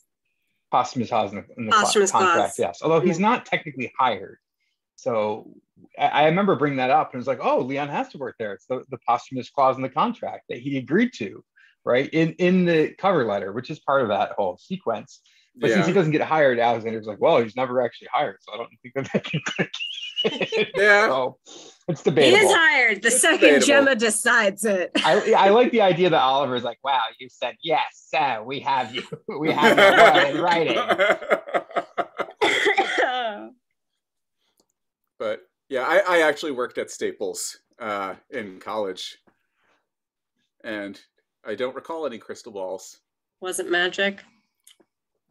Posthumous clause in the Posthumous contract, clause. yes. Although he's not technically hired. So I remember bringing that up and it was like, oh, Leon has to work there. It's the posthumous clause in the contract that he agreed to, right? In the cover letter, which is part of that whole sequence. But since he doesn't get hired, Alexander's like, well, he's never actually hired, so I don't think that they can click it. Yeah. So it's debatable. He is hired the second Gemma decides it. I like the idea that Oliver's like, wow, you said yes, we have you. We have you in writing. But yeah, I actually worked at Staples in college, and I don't recall any crystal balls. Wasn't magic.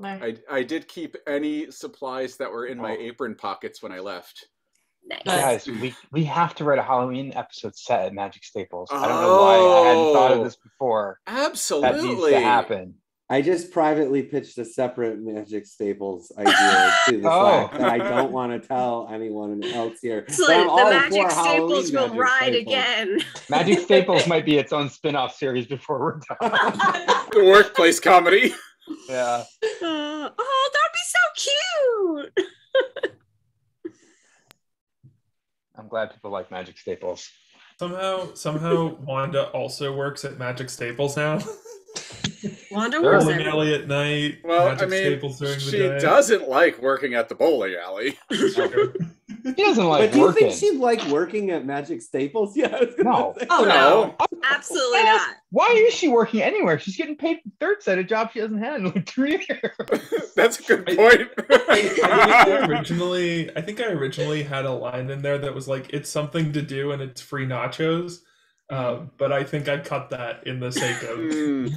I did keep any supplies that were in my apron pockets when I left. Nice. Guys, we have to write a Halloween episode set at Magic Staples. I don't know why I hadn't thought of this before. Absolutely. That needs to happen. I just privately pitched a separate Magic Staples idea to the Slack that I don't want to tell anyone else here. Excellent. The Magic Staples will ride again. Magic Staples might be its own spin-off series before we're done. The workplace comedy. Yeah. Oh, that'd be so cute. I'm glad people like Magic Staples. Somehow Wanda also works at Magic Staples now. Wanda works bowling alley at night. Well, Magic Staples during the she day. doesn't like working at the bowling alley. She doesn't like but do you working. think she'd like working at Magic Staples? Yeah. No. Oh no, absolutely not. Why is she working anywhere? She's getting paid for Third Sight, a job she hasn't had in like 3 years. That's a good point. I think I originally had a line in there that was like, "It's something to do and it's free nachos." But I think I cut that in the sake of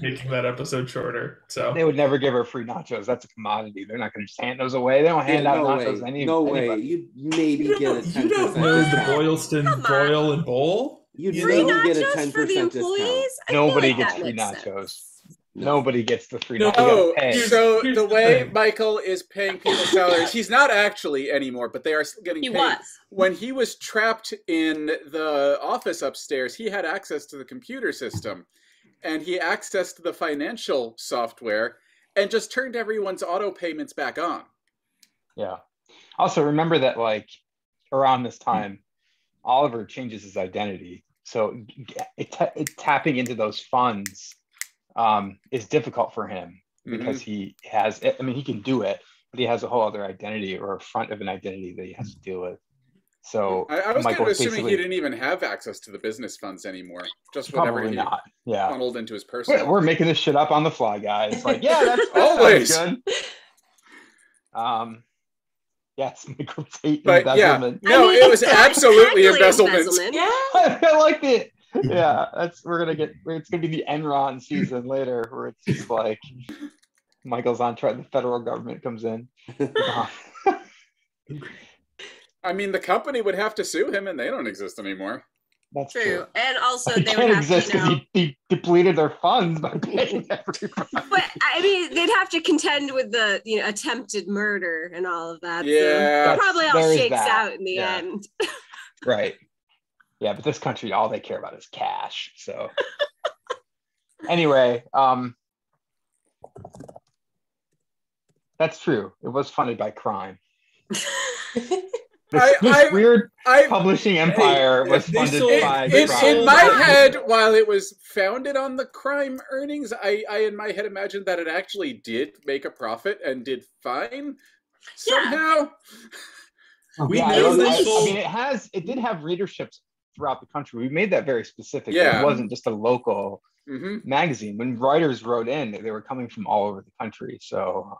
making that episode shorter. So they would never give her free nachos. That's a commodity. They're not going to just hand those away. They don't hand out nachos. No way. You maybe get a 10%. You don't know the Boylston Broil and Bowl? You'd free maybe get a nachos 10% for the employees? discount. Nobody like gets that free makes nachos. sense. Nobody gets the free No, nachos. so the way Michael is paying people salaries, he's not actually anymore, but they are getting paid. Was. When he was trapped in the office upstairs, he had access to the computer system. and he accessed the financial software and just turned everyone's auto payments back on. Yeah. Also, remember that like around this time, Oliver changes his identity. So tapping into those funds is difficult for him because he has, I mean, he can do it, but he has a whole other identity or a front of an identity that he has to deal with. So I was kind of assuming basically, he didn't even have access to the business funds anymore. Just whatever probably he not. Yeah. funneled into his personal. We're making this shit up on the fly, guys. Like, yeah, that's always good. Yes, but embezzlement. Yeah, no, it was absolutely embezzlement. Yeah, I like it. Yeah, it's gonna be the Enron season later, where it's just like Michael's on trial, the federal government comes in. I mean, the company would have to sue him, and they don't exist anymore. That's true. And also they they can't would have exist to, because he depleted their funds by paying everybody. But I mean, they'd have to contend with the attempted murder and all of that. Yeah, so it probably all there is shakes that. out in the Yeah. end. Right. Yeah, but this country, all they care about is cash. So anyway, that's true. It was funded by crime. This weird publishing empire was funded by crime. In my head, while it was founded on the crime earnings, I in my head imagined that it actually did make a profit and did fine somehow. It did have readerships throughout the country. We made that very specific. Yeah. It wasn't just a local magazine. When writers wrote in, they were coming from all over the country. So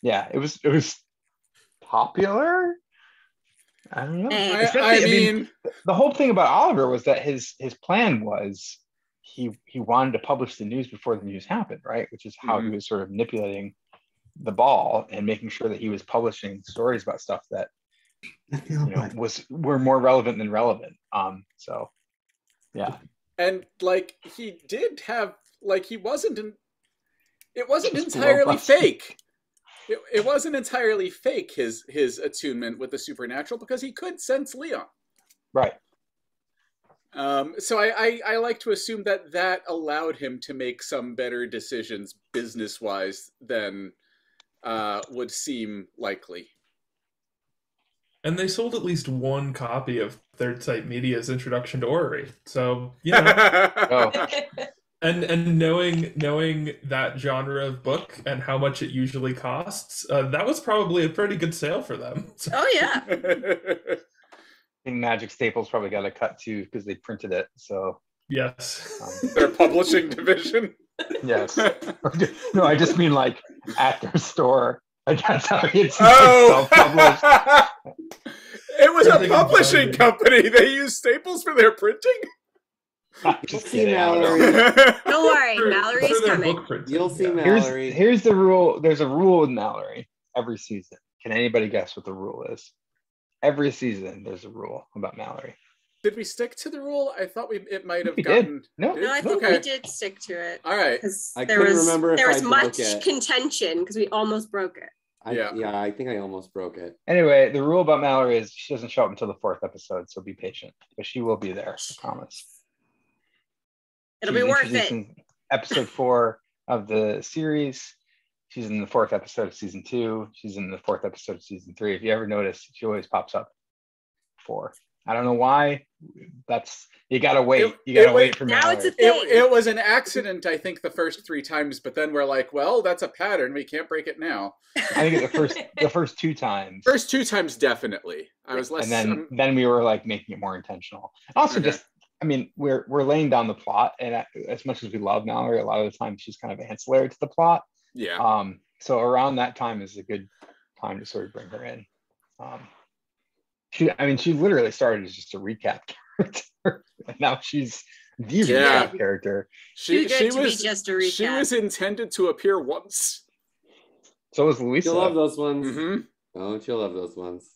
it was popular. I don't know. I mean, the whole thing about Oliver was that his plan was he wanted to publish the news before the news happened, right? Which is how he was sort of manipulating the ball and making sure that he was publishing stories about stuff that were more relevant than relevant. So yeah. And like he did have it wasn't entirely fake. It wasn't entirely fake, his attunement with the supernatural, because he could sense Leon. Right. So I like to assume that allowed him to make some better decisions business-wise than would seem likely. And they sold at least one copy of Third Sight Media's introduction to orrery. So, you know. And knowing that genre of book and how much it usually costs, that was probably a pretty good sale for them. So. Oh yeah. I think Magic Staples probably got a cut too because they printed it. So yes, their publishing division. Yes. No, I just mean like at their store. Like that's how it's self-published. It was a publishing company. They used Staples for their printing. You'll see Mallory. Don't worry, Mallory's coming. You'll see Mallory. Here's the rule. There's a rule with Mallory every season. Can anybody guess what the rule is? Every season, there's a rule about Mallory. Did we stick to the rule? I thought it might have We gotten. did. No, I think we did stick to it. All right. I There couldn't was remember if there was I broke much it. contention because we almost broke it. Yeah, I think I almost broke it. Anyway, the rule about Mallory is she doesn't show up until the 4th episode, so be patient. But she will be there, I promise. It'll She's be worth introduced it. in episode 4 of the series. She's in the 4th episode of season 2. She's in the 4th episode of season 3. If you ever notice, she always pops up 4. I don't know why. You gotta wait. You gotta wait for Mallory. Now it's a thing. It was an accident, I think, the first 3 times, but then we're like, well, that's a pattern. We can't break it now. I think the first 2 times. First 2 times, definitely. I was less. And then we were like making it more intentional. Also, just I mean, we're laying down the plot, and as much as we love Mallory, a lot of the time she's kind of ancillary to the plot. Yeah. So around that time is a good time to sort of bring her in. She literally started as just a recap character, and now she's the recap character. She was just a recap. She was intended to appear once. So was Louisa. You'll love those ones. Mm-hmm. Don't you love those ones?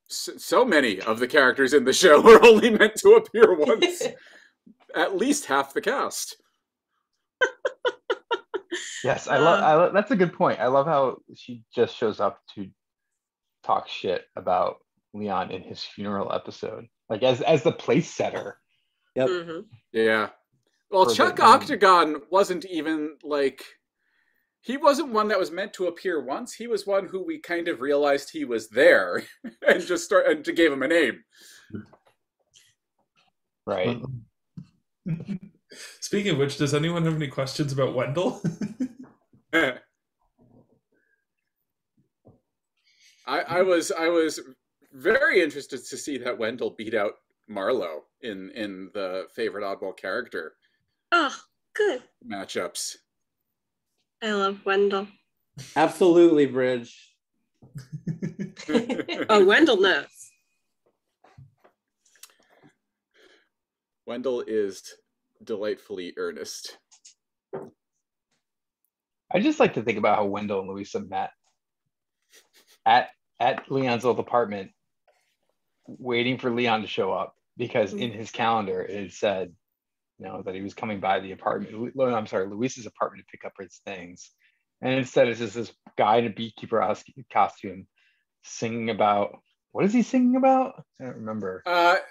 So many of the characters in the show were only meant to appear once. At least half the cast. Yes, I love. That's a good point. I love how she just shows up to talk shit about Leon in his funeral episode, like as the place setter. Yep. Mm-hmm. Yeah. Well, Chuck Octagon wasn't even like... He wasn't one that was meant to appear once. He was one who we kind of realized he was there and just gave him a name. Right. Speaking of which, does anyone have any questions about Wendell? I was very interested to see that Wendell beat out Marlowe in the favorite oddball character. Oh, good matchups. I love Wendell. Absolutely, Bridge. Oh, Wendell knows. Wendell is delightfully earnest. I just like to think about how Wendell and Louisa met at Leon's old apartment, waiting for Leon to show up, because in his calendar it said, that he was coming by the apartment. Louisa's apartment to pick up his things, and instead it's just this guy in a beekeeper costume singing about. What is he singing about? I don't remember.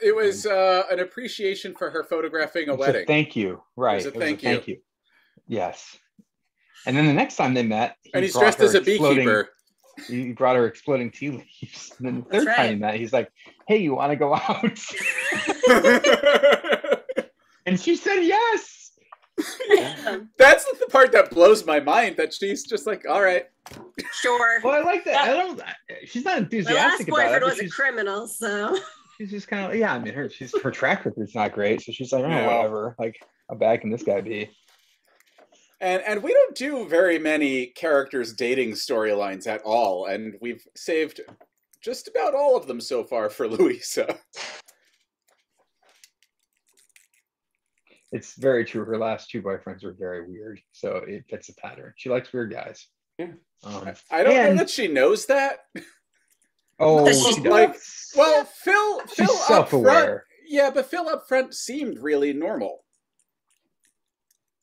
It was an appreciation for her photographing a wedding. Thank you. Right. It was a thank you. Yes. And then the next time they met, he's dressed as a beekeeper. He brought her exploding tea leaves. And then the third time he met, he's like, "Hey, you want to go out?" And she said yes. Yeah. That's the part that blows my mind, that she's just like, all right. Sure. Well, I like that. She's not enthusiastic about it. My last boyfriend was a criminal, so. She's just kind of, I mean, her track record's not great, so she's like, whatever. Like, how bad can this guy be? And we don't do very many characters dating storylines at all, and we've saved just about all of them so far for Louisa. It's very true. Her last two boyfriends were very weird, so it fits a pattern. She likes weird guys. Yeah. I don't know that she knows that. Oh, she does. Well, Phil self-aware. Yeah, but Phil up front seemed really normal.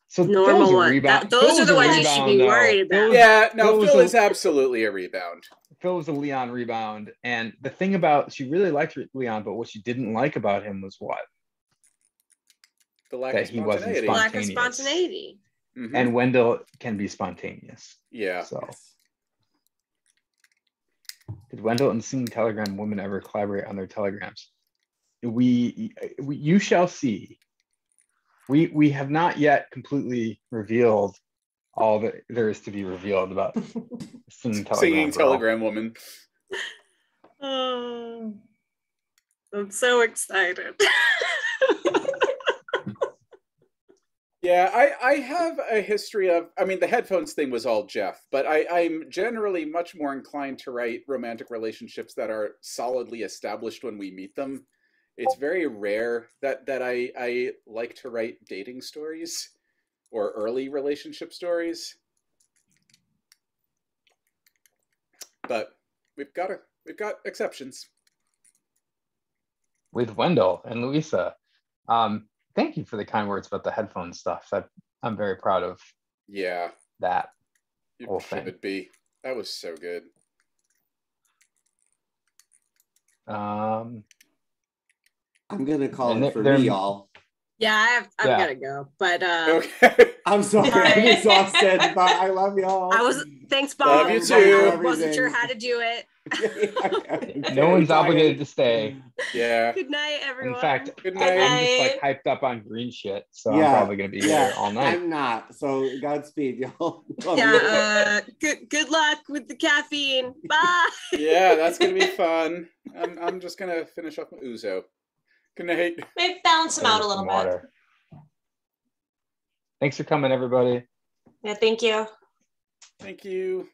So normal one. Those are the ones you should be worried about. Yeah, no, Phil is absolutely a rebound. Phil was a Leon rebound, and the thing about, she really liked Leon, but what she didn't like about him was what? The lack that of he wasn't spontaneous. Lack of spontaneity. Mm-hmm. And Wendell can be spontaneous. Yeah. So, did Wendell and the Singing Telegram Woman ever collaborate on their telegrams? You shall see. We have not yet completely revealed all that there is to be revealed about Singing Telegram Woman. Oh, I'm so excited. Yeah, I have a history of, the headphones thing was all Jeff, but I'm generally much more inclined to write romantic relationships that are solidly established when we meet them. It's very rare that I like to write dating stories or early relationship stories. But we've got exceptions. With Wendell and Louisa. Thank you for the kind words about the headphone stuff. I'm very proud of that whole thing. Should be. That was so good. I'm gonna call it for me, y'all. Yeah, I've got to go. But okay. I'm sorry, I'm exhausted, but I love y'all. Thanks, Bob. Love you too. I wasn't sure how to do it. No one's obligated to stay. Yeah. Good night, everyone. In fact, good night. I'm just hyped up on green shit, so I'm probably gonna be here all night. I'm not. So Godspeed, y'all. Good luck with the caffeine. Bye. Yeah, that's gonna be fun. I'm just gonna finish up my ouzo. Good night. Maybe balance them out a little bit. Thanks for coming, everybody. Yeah, thank you. Thank you.